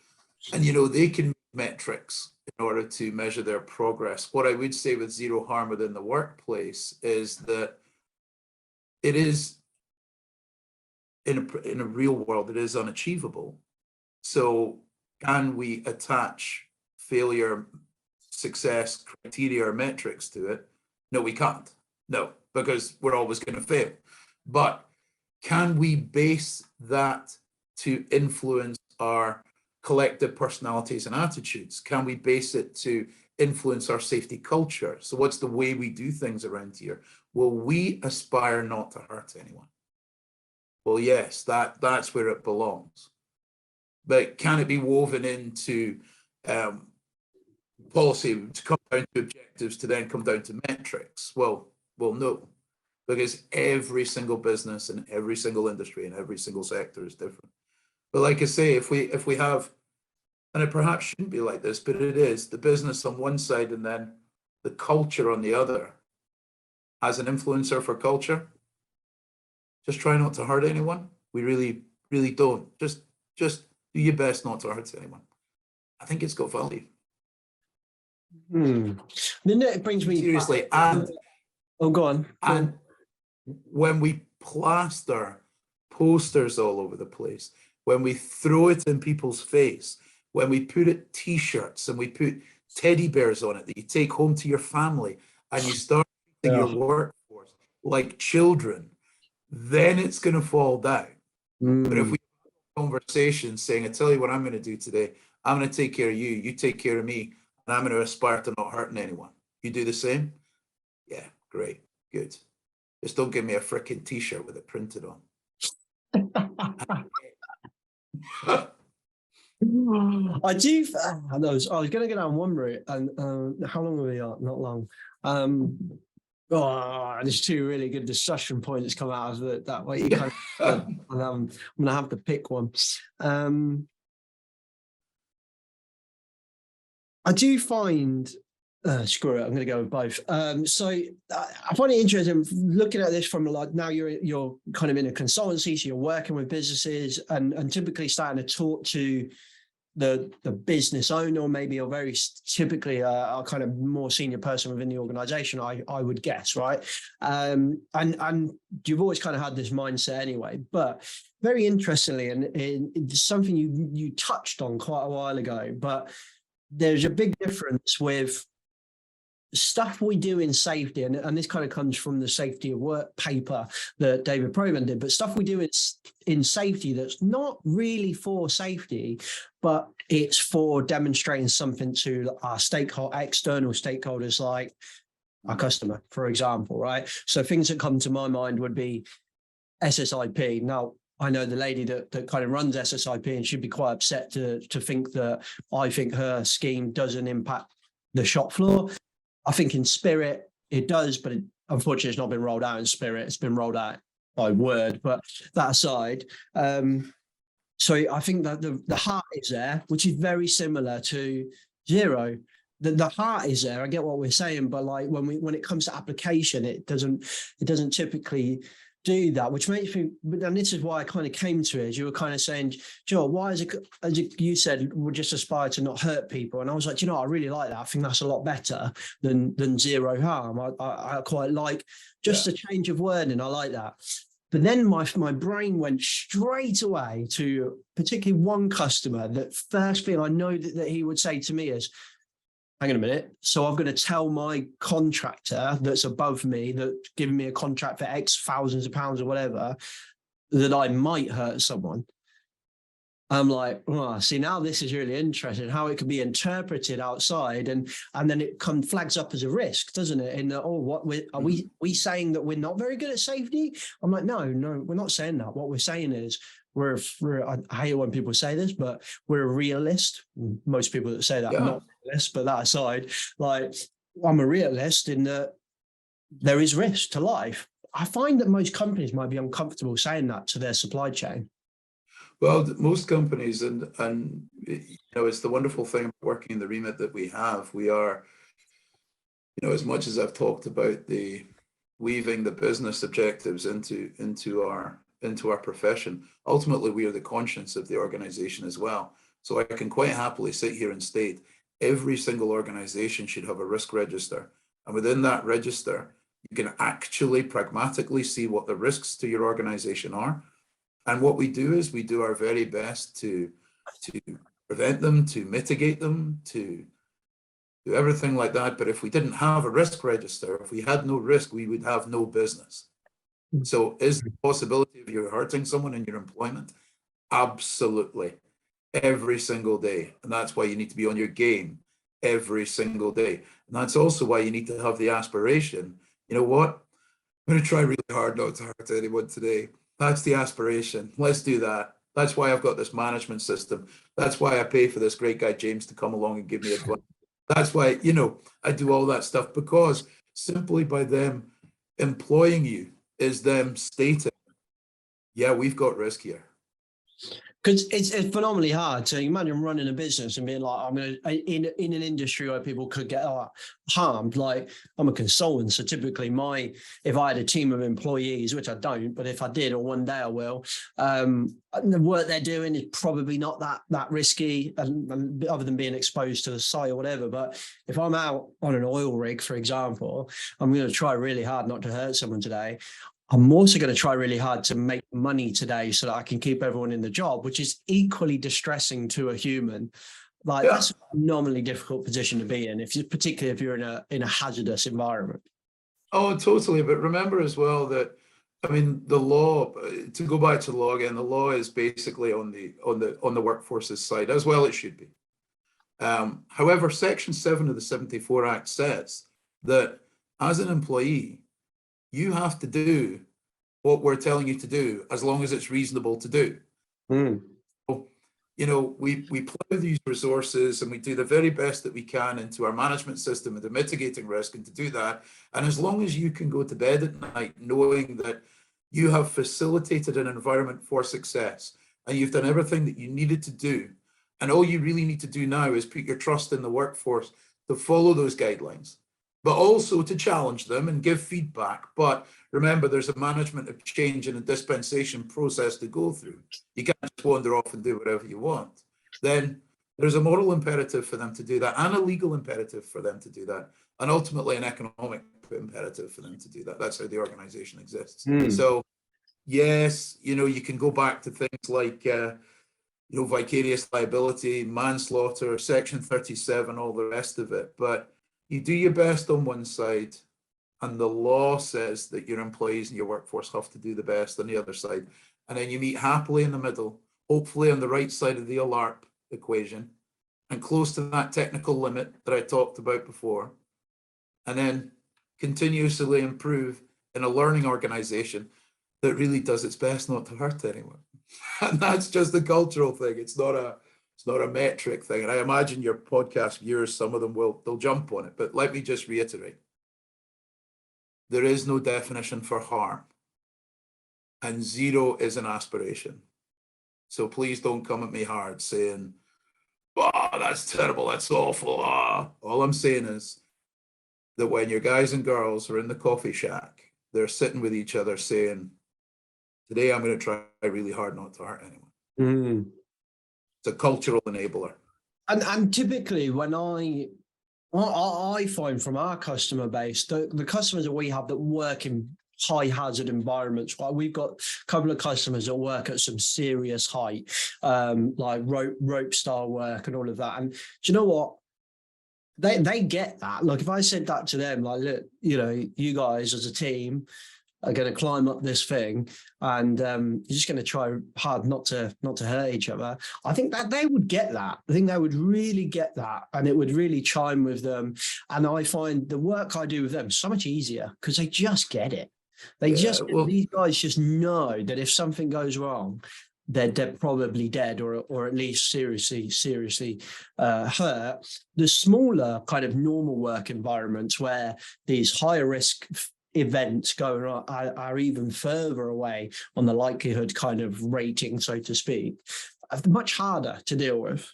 And you know, they can make metrics in order to measure their progress. What I would say with zero harm within the workplace is that it is, in a real world, it is unachievable. So can we attach failure, success criteria or metrics to it? No, we can't. No, because we're always going to fail. But can we base that to influence our collective personalities and attitudes? Can we base it to influence our safety culture? So what's the way we do things around here? Will we aspire not to hurt anyone? Well, yes, that's where it belongs. But can it be woven into policy to come down to objectives to then come down to metrics? Well, no, because every single business and every single industry and every single sector is different. But like I say, if we have, and it perhaps shouldn't be like this, but it is, the business on one side and then the culture on the other, as an influencer for culture, just try not to hurt anyone. We really, really don't. Just do your best not to hurt anyone. I think it's got value. Then it brings me seriously, back. and go on. And when we plaster posters all over the place, when we throw it in people's face, when we put it T-shirts and we put teddy bears on it that you take home to your family, and you start treating your workforce like children, then it's going to fall down. But if we have a conversation saying, I tell you what I'm going to do today, I'm going to take care of you, you take care of me, and I'm going to aspire to not hurting anyone. You do the same? Yeah, great, good. Just don't give me a frickin' T-shirt with it printed on. I do. I was going to go down one route, and how long are we on? Not long. There's two really good discussion points come out of it that way. You kind of, and I'm going to have to pick one. I do find. Screw it, I'm going to go with both. So I find it interesting looking at this from, like, now you're kind of in a consultancy, so you're working with businesses and typically starting to talk to the business owner, or maybe a very typically a kind of more senior person within the organization, I would guess, right? And you've always kind of had this mindset anyway, but very interestingly, and it's something you touched on quite a while ago, but there's a big difference with stuff we do in safety, and this kind of comes from the safety of work paper that David Provan did, but stuff we do in safety that's not really for safety, but it's for demonstrating something to our external stakeholders, like our customer, for example, right? So things that come to my mind would be SSIP. Now, I know the lady that kind of runs SSIP, and she'd be quite upset to think that I think her scheme doesn't impact the shop floor. I think in Spirit it does, but unfortunately it's not been rolled out in Spirit. It's been rolled out by word, but that aside. So I think that the heart is there, which is very similar to zero. The heart is there. I get what we're saying, but like when it comes to application, it doesn't typically do that, which makes me, and this is why I kind of came to it, as you were kind of saying, Joe, why is it, as you said, we just aspire to not hurt people. And I was like, I really like that. I think that's a lot better than zero harm. I quite like just a change of wording. I like that. But then my brain went straight away to particularly one customer. That first thing I know that he would say to me is, hang on a minute. So I'm going to tell my contractor that's above me, that's giving me a contract for X thousands of pounds or whatever, that I might hurt someone. I'm like, oh, see, now this is really interesting, how it can be interpreted outside, and then it flags up as a risk, doesn't it? In the, are we saying that we're not very good at safety? I'm like, no, we're not saying that. What we're saying is I hate when people say this, but we're a realist. Most people that say that are not realists, but that aside, like, I'm a realist in that there is risk to life. I find that most companies might be uncomfortable saying that to their supply chain. Well, most companies, and it's the wonderful thing about working in the remit that we have. We are, as much as I've talked about the weaving the business objectives into our profession, ultimately we are the conscience of the organization as well. So I can quite happily sit here and state every single organization should have a risk register, and within that register you can actually pragmatically see what the risks to your organization are. And what we do is we do our very best to prevent them, to mitigate them, to do everything like that. But if we didn't have a risk register, if we had no risk, we would have no business. So is the possibility of you hurting someone in your employment? Absolutely. Every single day. And that's why you need to be on your game every single day. And that's also why you need to have the aspiration. You know what? I'm going to try really hard not to hurt anyone today. That's the aspiration. Let's do that. That's why I've got this management system. That's why I pay for this great guy, James, to come along and give me advice. That's why, I do all that stuff, because simply by them employing you is them stating, yeah, we've got risk here. Because it's phenomenally hard to imagine running a business and being like, I'm going to, in an industry where people could get harmed. Like, I'm a consultant, so typically if I had a team of employees, which I don't, but if I did, or one day I will, the work they're doing is probably not that risky, other than being exposed to the site or whatever. But if I'm out on an oil rig, for example, I'm going to try really hard not to hurt someone today. I'm also going to try really hard to make money today so that I can keep everyone in the job, which is equally distressing to a human. That's a phenomenally difficult position to be in, particularly if you're in a hazardous environment. Oh, totally. But remember as well that, the law, to go back to the law again, the law is basically on the workforce's side, as well it should be. However, Section 7 of the 74 Act says that as an employee, you have to do what we're telling you to do, as long as it's reasonable to do. So, we plow these resources and we do the very best that we can into our management system and to mitigating risk and to do that. And as long as you can go to bed at night knowing that you have facilitated an environment for success and you've done everything that you needed to do, and all you really need to do now is put your trust in the workforce to follow those guidelines, but also to challenge them and give feedback. But remember, there's a management of change and a dispensation process to go through. You can't just wander off and do whatever you want. Then there's a moral imperative for them to do that, and a legal imperative for them to do that, and ultimately an economic imperative for them to do that. That's how the organization exists. So yes, you can go back to things like vicarious liability, manslaughter, Section 37, all the rest of it. But you do your best on one side, and the law says that your employees and your workforce have to do the best on the other side. And then you meet happily in the middle, hopefully on the right side of the ALARP equation, and close to that technical limit that I talked about before, and then continuously improve in a learning organization that really does its best not to hurt anyone. And that's just the cultural thing. It's not a metric thing. And I imagine your podcast viewers, some of them they'll jump on it. But let me just reiterate. There is no definition for harm. And zero is an aspiration. So please don't come at me hard saying, oh, that's terrible, that's awful. All I'm saying is that when your guys and girls are in the coffee shack, they're sitting with each other saying, Today, I'm going to try really hard not to hurt anyone. It's a cultural enabler. And typically when I find from our customer base, the customers that we have that work in high hazard environments, right? We've got a couple of customers that work at some serious height, like rope style work and all of that. And do you know what? They get that. Like if I said that to them, like, look, you know, you guys as a team are going to climb up this thing, and you're just going to try hard not to hurt each other. I think that they would get that. I think they would really get that, and it would really chime with them. And I find the work I do with them so much easier because they just get it. These guys just know that if something goes wrong, they're probably dead or at least seriously hurt. The smaller kind of normal work environments where these higher risk events going on are even further away on the likelihood kind of rating, so to speak, much harder to deal with.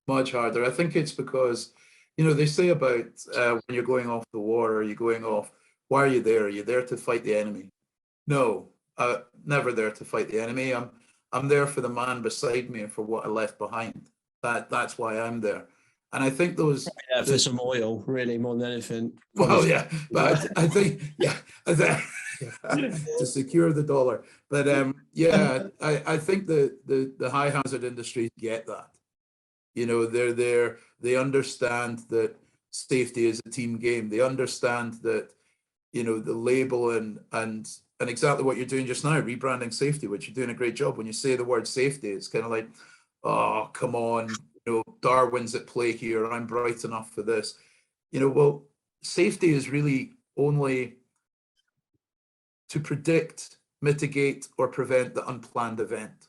Much harder. I think it's because, you know, they say about when you're going off the war or you're going off, why are you there? Are you there to fight the enemy? No, never there to fight the enemy. I'm there for the man beside me and for what I left behind. That's why I'm there. And I think those for some oil, really, more than anything. Well, yeah, but I think to secure the dollar. But I think the high hazard industries get that. You know, they're there. They understand that safety is a team game. They understand that, you know, the label and exactly what you're doing just now, rebranding safety, which you're doing a great job. When you say the word safety, it's kind of like, oh, come on, you know, Darwin's at play here. I'm bright enough for this. You know, well, safety is really only to predict, mitigate, or prevent the unplanned event.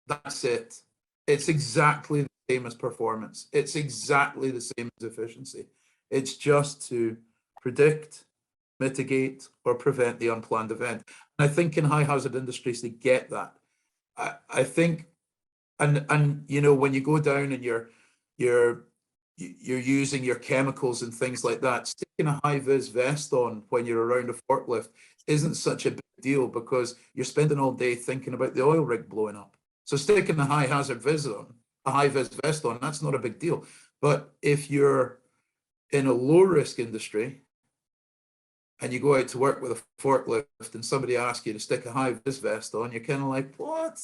That's it. It's exactly the same as performance. It's exactly the same as efficiency. It's just to predict, mitigate, or prevent the unplanned event. And I think in high hazard industries, they get that. I think, and you know, when you go down and you're using your chemicals and things like that, sticking a high vis vest on when you're around a forklift isn't such a big deal because you're spending all day thinking about the oil rig blowing up. So sticking a high vis vest on, that's not a big deal. But if you're in a low risk industry and you go out to work with a forklift and somebody asks you to stick a high vis vest on, you're kind of like, what?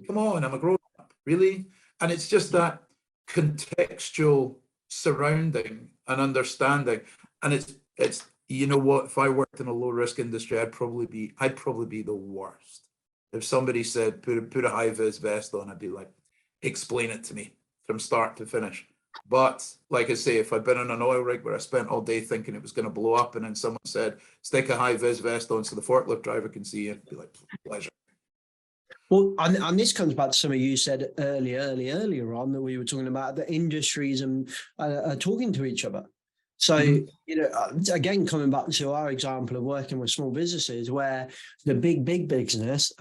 Come on, I'm a grown up, really? And it's just that contextual surrounding and understanding. And it's you know what, if I worked in a low risk industry, I'd probably be the worst. If somebody said put a high vis vest on, I'd be like, explain it to me from start to finish. But like I say, if I'd been on an oil rig where I spent all day thinking it was going to blow up, and then someone said stick a high vis vest on so the forklift driver can see you, I'd be like, pleasure. Well, and this comes back to something you said earlier on that we were talking about the industries and talking to each other. So, you know, again, coming back to our example of working with small businesses where the big business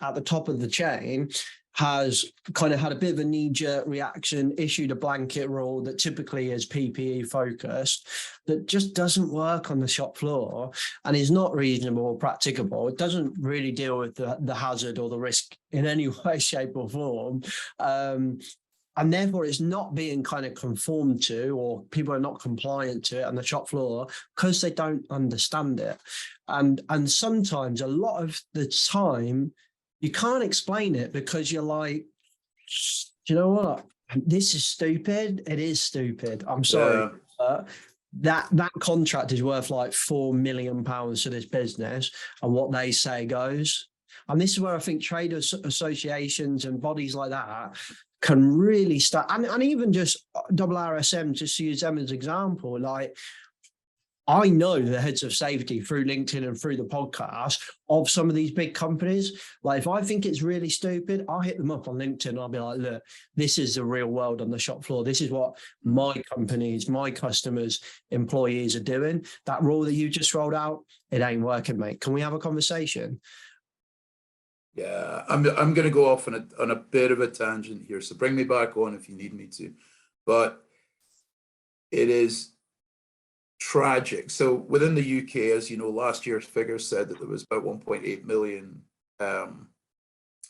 at the top of the chain has kind of had a bit of a knee-jerk reaction, issued a blanket rule that typically is PPE focused, that just doesn't work on the shop floor and is not reasonable or practicable. It doesn't really deal with the hazard or the risk in any way, shape or form. And therefore it's not being kind of conformed to, or people are not compliant to it on the shop floor because they don't understand it. And sometimes, a lot of the time, you can't explain it because you're like, you know what? This is stupid. It is stupid. I'm sorry. That contract is worth like £4 million to this business, and what they say goes. And this is where I think trade associations and bodies like that can really start, and even just IIRSM, just to use them as an example, like, I know the heads of safety through LinkedIn and through the podcast of some of these big companies. Like, if I think it's really stupid, I'll hit them up on LinkedIn. I'll be like, look, this is the real world on the shop floor. This is what my companies, my customers, employees are doing. That rule that you just rolled out, it ain't working, mate. Can we have a conversation? Yeah, I'm going to go off on a bit of a tangent here. So bring me back on if you need me to. But it is tragic. So within the UK, as you know, last year's figures said that there was about 1.8 million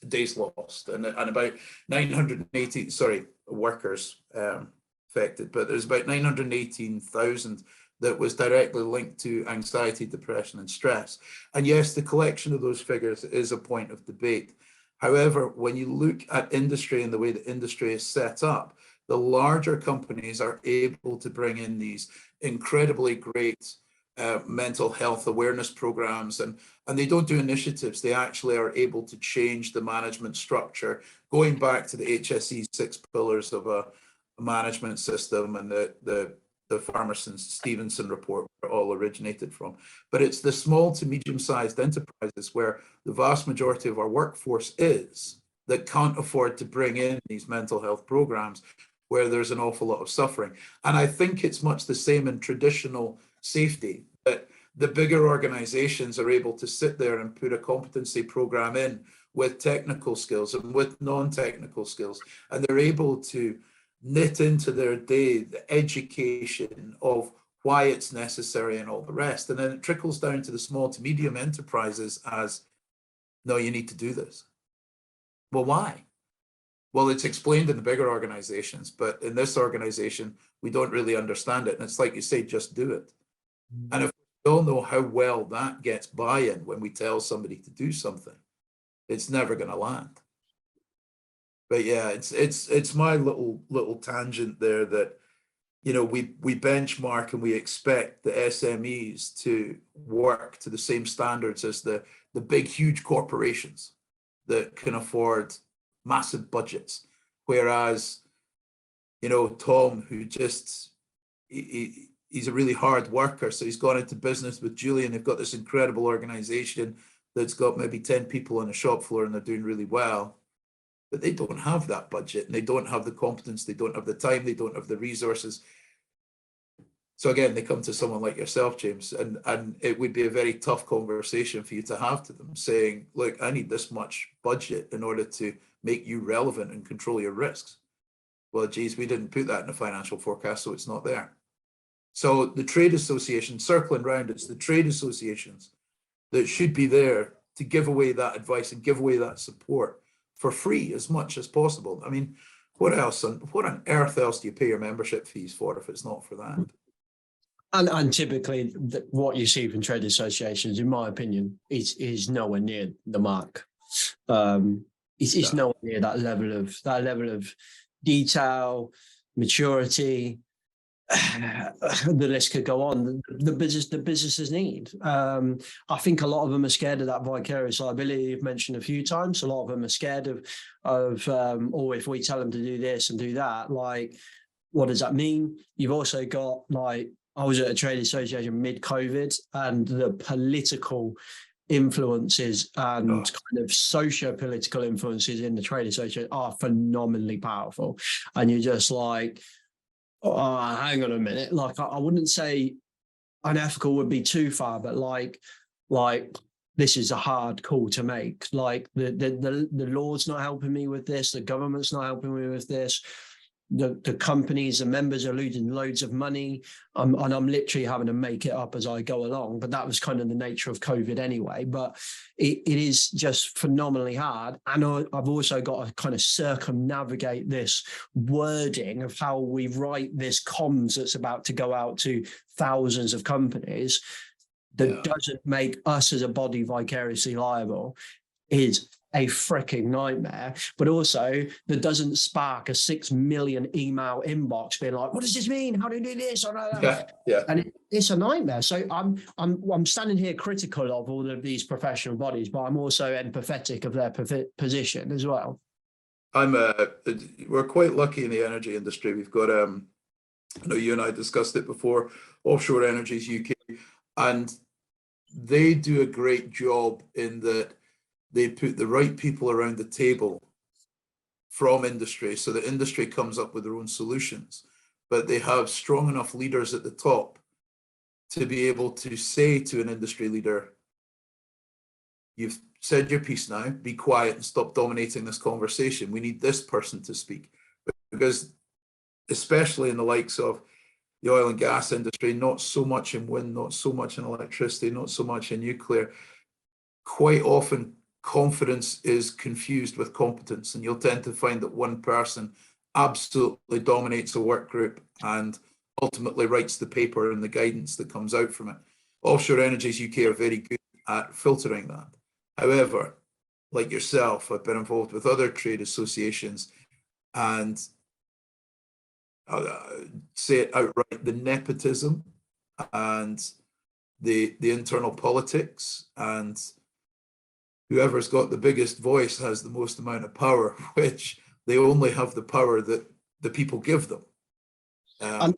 days lost, and about 980, workers affected, but there's about 918,000 that was directly linked to anxiety, depression, and stress. And yes, the collection of those figures is a point of debate. However, when you look at industry and the way the industry is set up, the larger companies are able to bring in these incredibly great mental health awareness programs, and they don't do initiatives. They actually are able to change the management structure, going back to the HSE 6 pillars of a management system, and the Farmerson-Stevenson report where it all originated from. But it's the small to medium-sized enterprises where the vast majority of our workforce is, that can't afford to bring in these mental health programs, where there's an awful lot of suffering. And I think it's much the same in traditional safety, that the bigger organizations are able to sit there and put a competency program in with technical skills and with non-technical skills, and they're able to knit into their day the education of why it's necessary and all the rest. And then it trickles down to the small to medium enterprises as, no, you need to do this. Well, why? Well, it's explained in the bigger organizations, but in this organization, we don't really understand it. And it's like you say, just do it. And if we all know how well that gets buy-in when we tell somebody to do something, it's never going to land. But yeah, it's my little tangent there that, you know, we benchmark and we expect the SMEs to work to the same standards as the big, huge corporations that can afford massive budgets. Whereas, you know, Tom, who just, he's a really hard worker. So he's gone into business with Julian. They've got this incredible organization that's got maybe 10 people on the shop floor and they're doing really well. But they don't have that budget, and they don't have the competence, they don't have the time, they don't have the resources. So again, they come to someone like yourself, James, and it would be a very tough conversation for you to have to them, saying, look, I need this much budget in order to make you relevant and control your risks. Well, geez, we didn't put that in the financial forecast, so it's not there. So the trade association, circling round, it's the trade associations that should be there to give away that advice and give away that support for free as much as possible. I mean, what on earth else do you pay your membership fees for if it's not for that? And typically, what you see from trade associations, in my opinion, is nowhere near the mark. It's nowhere near that level of detail, maturity. The list could go on. The businesses need. I think a lot of them are scared of that vicarious liability you've mentioned a few times. A lot of them are scared of if we tell them to do this and do that, like, what does that mean? You've also got, like, I was at a trade association mid-COVID, and the political influences and kind of socio-political influences in the trade association are phenomenally powerful. And you're just like, oh, hang on a minute. Like, I wouldn't say unethical would be too far, but like this is a hard call to make. Like the law's not helping me with this. The government's not helping me with this. The companies, the members are losing loads of money, and I'm literally having to make it up as I go along. But that was kind of the nature of COVID anyway. But it is just phenomenally hard. And I've also got to kind of circumnavigate this wording of how we write this comms that's about to go out to thousands of companies that doesn't make us as a body vicariously liable is a freaking nightmare, but also that doesn't spark a 6 million email inbox being like, what does this mean? How do you do this? And it's a nightmare. So I'm standing here critical of all of these professional bodies, but I'm also empathetic of their position as well. We're quite lucky in the energy industry. We've got, I know you and I discussed it before, Offshore Energies UK, and they do a great job in that they put the right people around the table from industry, so the industry comes up with their own solutions, but they have strong enough leaders at the top to be able to say to an industry leader, you've said your piece now, be quiet and stop dominating this conversation. We need this person to speak. Because especially in the likes of the oil and gas industry, not so much in wind, not so much in electricity, not so much in nuclear, quite often confidence is confused with competence, and you'll tend to find that one person absolutely dominates a work group and ultimately writes the paper and the guidance that comes out from it. Offshore Energies UK are very good at filtering that. However, like yourself, I've been involved with other trade associations, and say it outright, the nepotism and the internal politics, and whoever's got the biggest voice has the most amount of power, which they only have the power that the people give them. I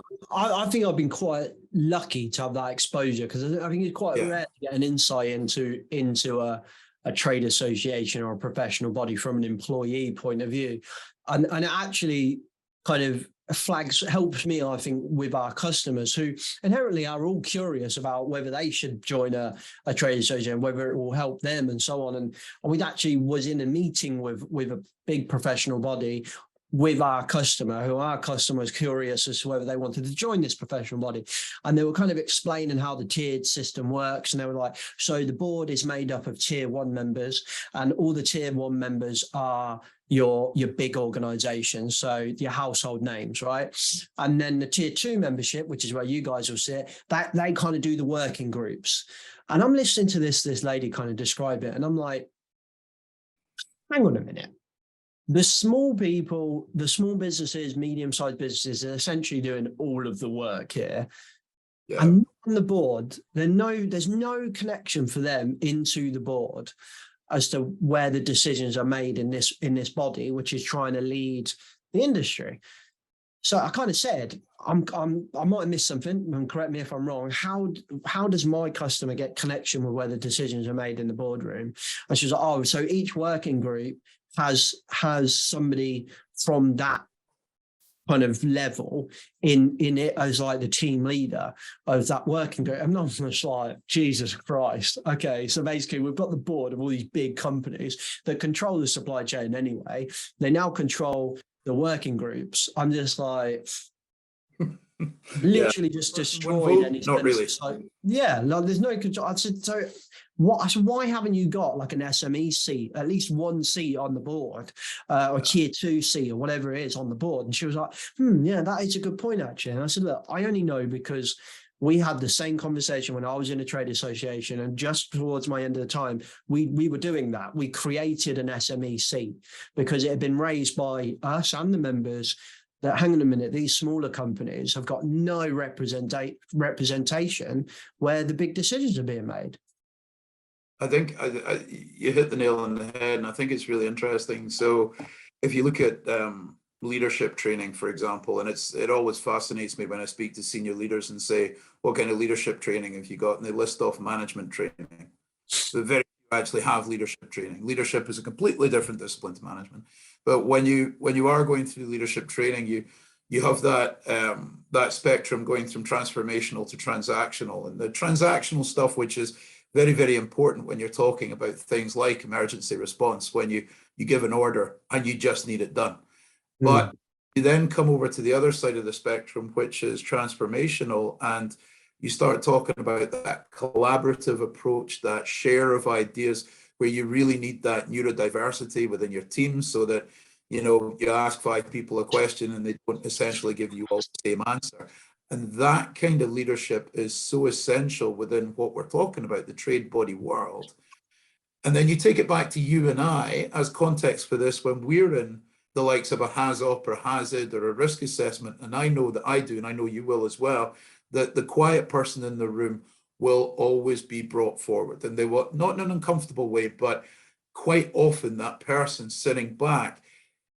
think I've been quite lucky to have that exposure, because I think it's quite rare to get an insight into a trade association or a professional body from an employee point of view, and it actually kind of helps me, I think, with our customers who inherently are all curious about whether they should join a trade association, whether it will help them and so on. And we actually was in a meeting with a big professional body with our customer, who our customer was curious as to whether they wanted to join this professional body. And they were kind of explaining how the tiered system works. And they were like, so the board is made up of tier 1 members, and all the tier 1 members are your big organizations, so your household names, right? And then the tier 2 membership, which is where you guys will sit, that they kind of do the working groups. And I'm listening to this lady kind of describe it, and I'm like, hang on a minute. The small people, the small businesses, medium-sized businesses are essentially doing all of the work here. Yeah. And on the board, there's no connection for them into the board as to where the decisions are made in this body, which is trying to lead the industry. So I kind of said, I might have missed something, and correct me if I'm wrong. How does my customer get connection with where the decisions are made in the boardroom? And she was like, oh, so each working group has somebody from that kind of level in it as like the team leader of that working group. I'm not just like, Jesus Christ. Okay, so basically we've got the board of all these big companies that control the supply chain anyway. They now control the working groups. I'm just like, literally just destroyed any sense. Not really. So, yeah, like there's no control. I said, so why haven't you got like an SME seat, at least one seat on the board, or tier 2 seat or whatever it is on the board? And she was like, yeah, that is a good point, actually. And I said, look, I only know because we had the same conversation when I was in a trade association, and just towards my end of the time, we were doing that. We created an SME seat because it had been raised by us and the members that, hang on a minute, these smaller companies have got no representation where the big decisions are being made. I think you hit the nail on the head, and I think it's really interesting. So if you look at leadership training, for example, and it always fascinates me when I speak to senior leaders and say, what kind of leadership training have you got? And they list off management training. So very few actually have leadership training. Leadership is a completely different discipline to management. But when you are going through leadership training, you have that spectrum going from transformational to transactional, and the transactional stuff, which is very, very important when you're talking about things like emergency response, when you give an order and you just need it done. But you then come over to the other side of the spectrum, which is transformational, and you start talking about that collaborative approach, that share of ideas, where you really need that neurodiversity within your team, so that you ask 5 people a question and they don't essentially give you all the same answer. And that kind of leadership is so essential within what we're talking about, the trade body world. And then you take it back to you and I as context for this, when we're in the likes of a HAZOP or HAZID or a risk assessment, and I know that I do, and I know you will as well, that the quiet person in the room will always be brought forward. And they will, not in an uncomfortable way, but quite often that person sitting back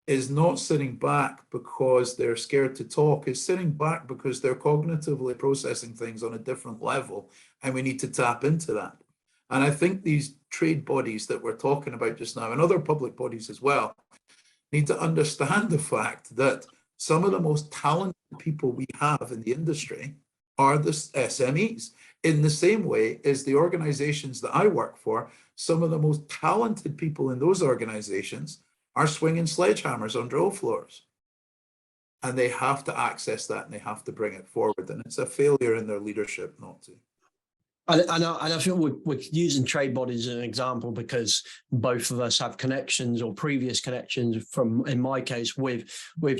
is not sitting back because they're scared to talk, is sitting back because they're cognitively processing things on a different level, and we need to tap into that. And I think these trade bodies that we're talking about just now, and other public bodies as well, need to understand the fact that some of the most talented people we have in the industry are the SMEs. In the same way as the organizations that I work for, some of the most talented people in those organizations are swinging sledgehammers on drill floors. and they have to access that and they have to bring it forward. And it's a failure in their leadership not to. And I feel we're using trade bodies as an example because both of us have connections or previous connections from, in my case, with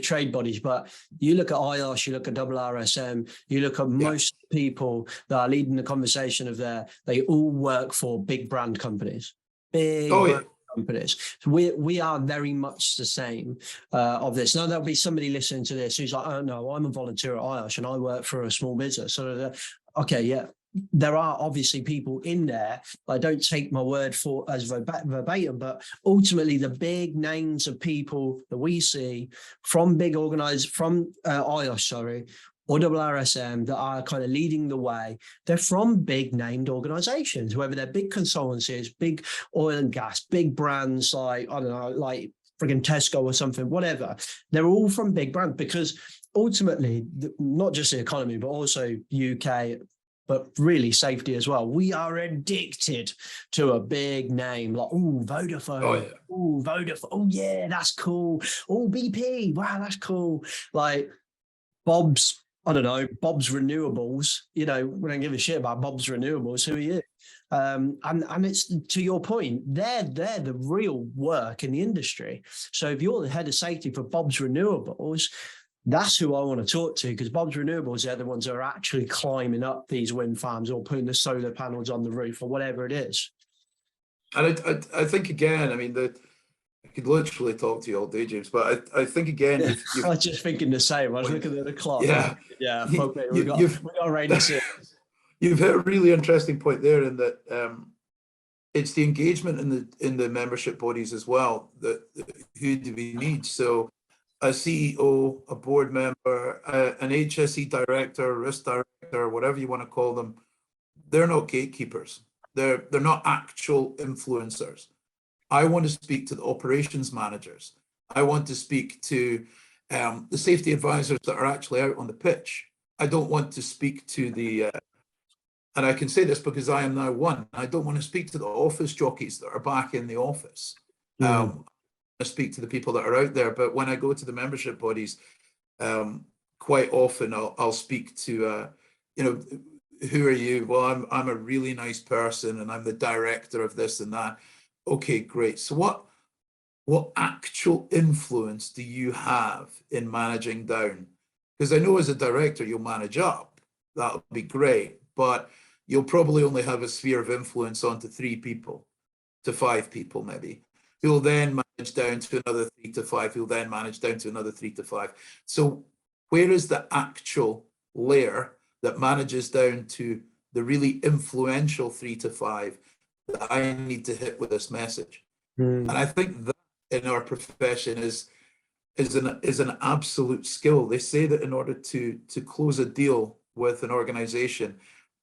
trade bodies. But you look at IIRSM, you look at IIRSM, you look at most people that are leading the conversation of there, they all work for big brand companies. Brand companies. So we are very much the same of this. Now there'll be somebody listening to this who's like, oh no, I'm a volunteer at IIRSM and I work for a small business. So okay, yeah. There are obviously people in there. I don't take my word for as verbatim, but ultimately the big names of people that we see from big organized from IIRSM, or IIRSM that are kind of leading the way, they're from big named organizations, whether they're big consultancies, big oil and gas, big brands like, I don't know, like friggin' Tesco or something, whatever. They're all from big brands because ultimately, not just the economy, but also UK, but really safety as well. We are addicted to a big name like, oh, Vodafone. Oh, yeah. Oh, Vodafone. Oh, yeah, that's cool. Oh, BP. Wow, that's cool. Like Bob's, I don't know, Bob's Renewables. You know, we don't give a shit about Bob's Renewables. Who are you? And it's, to your point, they're the real work in the industry. So if you're the head of safety for Bob's Renewables, that's who I want to talk to, because Bob's Renewables, they're the ones that are actually climbing up these wind farms or putting the solar panels on the roof or whatever it is. And I think, again, I mean, I could literally talk to you all day, James, but I think, again, you've I was just thinking the same. I was looking at the clock. Yeah. Yeah. Okay, we got a rainy season. You've hit a really interesting point there in that it's the engagement in the membership bodies as well, that who do we need? So a CEO, a board member, an HSE director, risk director, whatever you want to call them, they're not gatekeepers. They're not actual influencers. I want to speak to the operations managers. I want to speak to the safety advisors that are actually out on the pitch. I don't want to speak to the, and I can say this because I am now one, I don't want to speak to the office jockeys that are back in the office. I speak to the people that are out there, but when I go to the membership bodies, quite often I'll speak to, you know, who are you? Well, I'm a really nice person and I'm the director of this and that. Okay, great. So what actual influence do you have in managing down? Because I know as a director, you'll manage up. That'll be great, but you'll probably only have a sphere of influence onto 3 people to 5 people, maybe. Who'll then manage down to another 3 to 5, who'll then manage down to another 3 to 5. So where is the actual layer that manages down to the really influential 3 to 5 that I need to hit with this message? And I think that in our profession is an absolute skill. They say that in order to close a deal with an organization,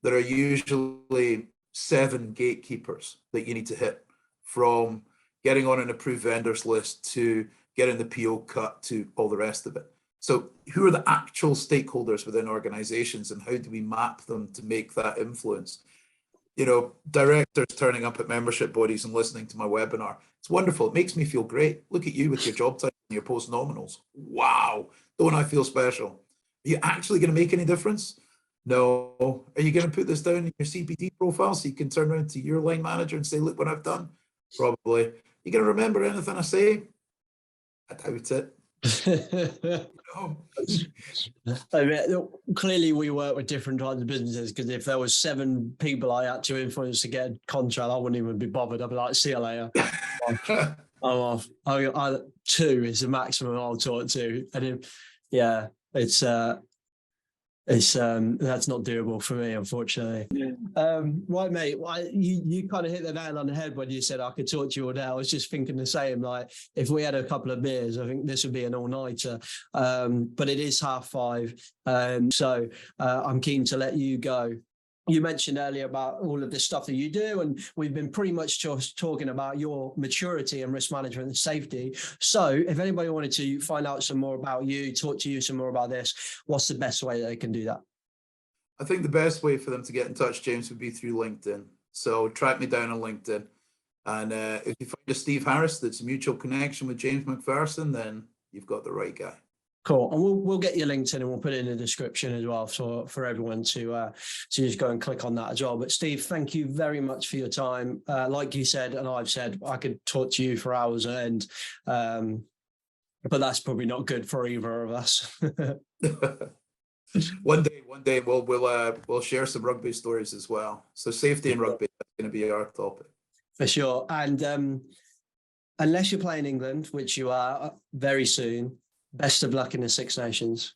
there are usually 7 gatekeepers that you need to hit, from getting on an approved vendors list to getting the PO cut to all the rest of it. So who are the actual stakeholders within organizations and how do we map them to make that influence? You know, directors turning up at membership bodies and listening to my webinar. It's wonderful. It makes me feel great. Look at you with your job title and your post nominals. Wow. Don't I feel special? Are you actually going to make any difference? No. Are you going to put this down in your CPD profile so you can turn around to your line manager and say, look what I've done? Probably. You going to remember anything I say? I doubt it. I mean, clearly we work with different types of businesses, because if there was 7 people I had to influence to get a contract, I wouldn't even be bothered. I'd be like, see you later. I'm off. 2 is the maximum I'll talk to. And that's not doable for me, unfortunately. Right, mate. Well, you kind of hit the nail on the head when you said I could talk to you all day. I was just thinking the same. Like, if we had a couple of beers, I think this would be an all-nighter. But it is 5:30, so I'm keen to let you go. You mentioned earlier about all of the stuff that you do, and we've been pretty much just talking about your maturity and risk management and safety. So if anybody wanted to find out some more about you, talk to you some more about this, what's the best way they can do that? I think the best way for them to get in touch, James, would be through LinkedIn. So track me down on LinkedIn. And if you find a Steve Harris that's a mutual connection with James MacPherson, then you've got the right guy. Cool, and we'll get your LinkedIn and we'll put it in the description as well for everyone to just go and click on that as well. But Steve, thank you very much for your time. Like you said, and I've said, I could talk to you for hours on end, but that's probably not good for either of us. One day we'll share some rugby stories as well. So safety and rugby is going to be our topic for sure. And unless you're playing England, which you are very soon, best of luck in the Six Nations.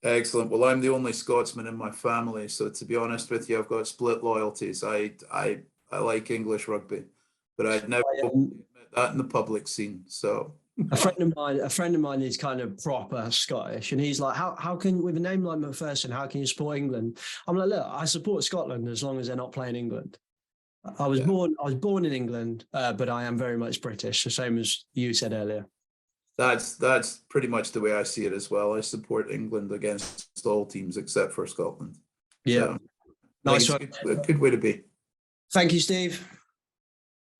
Excellent. Well, I'm the only Scotsman in my family, so to be honest with you, I've got split loyalties. I like English rugby, but I'd never admit that in the public scene. So a friend of mine is kind of proper Scottish, and he's like, how can, with a name like MacPherson, how can you support England? I'm like, look, I support Scotland as long as they're not playing England. I was born in England, but I am very much British, the same as you said earlier. That's pretty much the way I see it as well. I support England against all teams except for Scotland. Yeah, so, nice one. Good way to be. Thank you, Steve.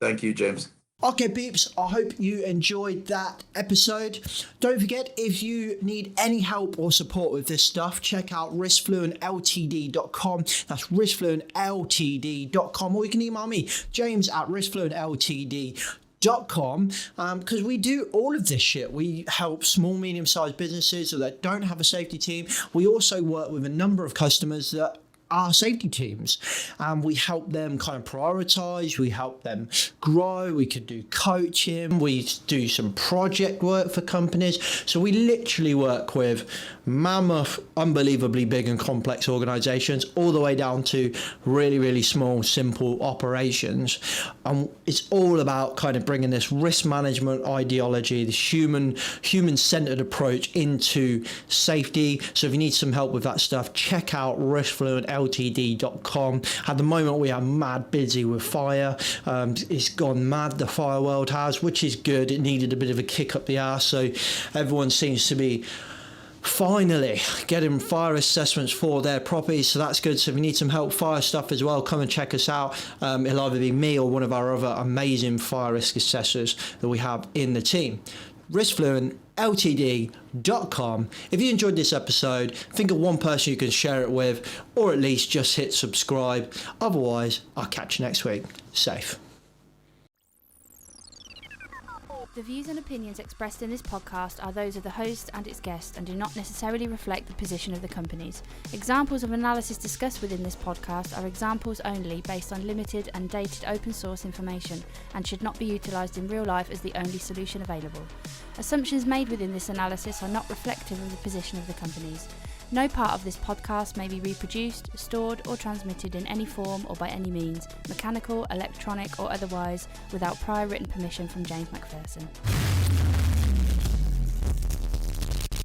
Thank you, James. Okay, peeps, I hope you enjoyed that episode. Don't forget, if you need any help or support with this stuff, check out riskfluentltd.com. That's riskfluentltd.com, or you can email me, james@riskfluentltd.com, because we do all of this shit. We help small, medium-sized businesses that don't have a safety team. We also work with a number of customers that are safety teams, and we help them kind of prioritize, we help them grow, we could do coaching, we do some project work for companies. So we literally work with mammoth, unbelievably big and complex organizations, all the way down to really, really small, simple operations. And it's all about kind of bringing this risk management ideology, this human-centered approach into safety. So if you need some help with that stuff, check out riskfluentltd.com. At the moment, we are mad busy with fire. It's gone mad, the fire world has, which is good. It needed a bit of a kick up the arse. So everyone seems to be finally getting fire assessments for their properties, so that's good. So if you need some help fire stuff as well, come and check us out. It'll either be me or one of our other amazing fire risk assessors that we have in the team. riskfluentltd.com. If you enjoyed this episode, think of one person you can share it with, or at least just hit subscribe. Otherwise, I'll catch you next week. Safe. The views and opinions expressed in this podcast are those of the host and its guest and do not necessarily reflect the position of the companies. Examples of analysis discussed within this podcast are examples only based on limited and dated open source information and should not be utilised in real life as the only solution available. Assumptions made within this analysis are not reflective of the position of the companies. No part of this podcast may be reproduced, stored or transmitted in any form or by any means, mechanical, electronic or otherwise, without prior written permission from James MacPherson.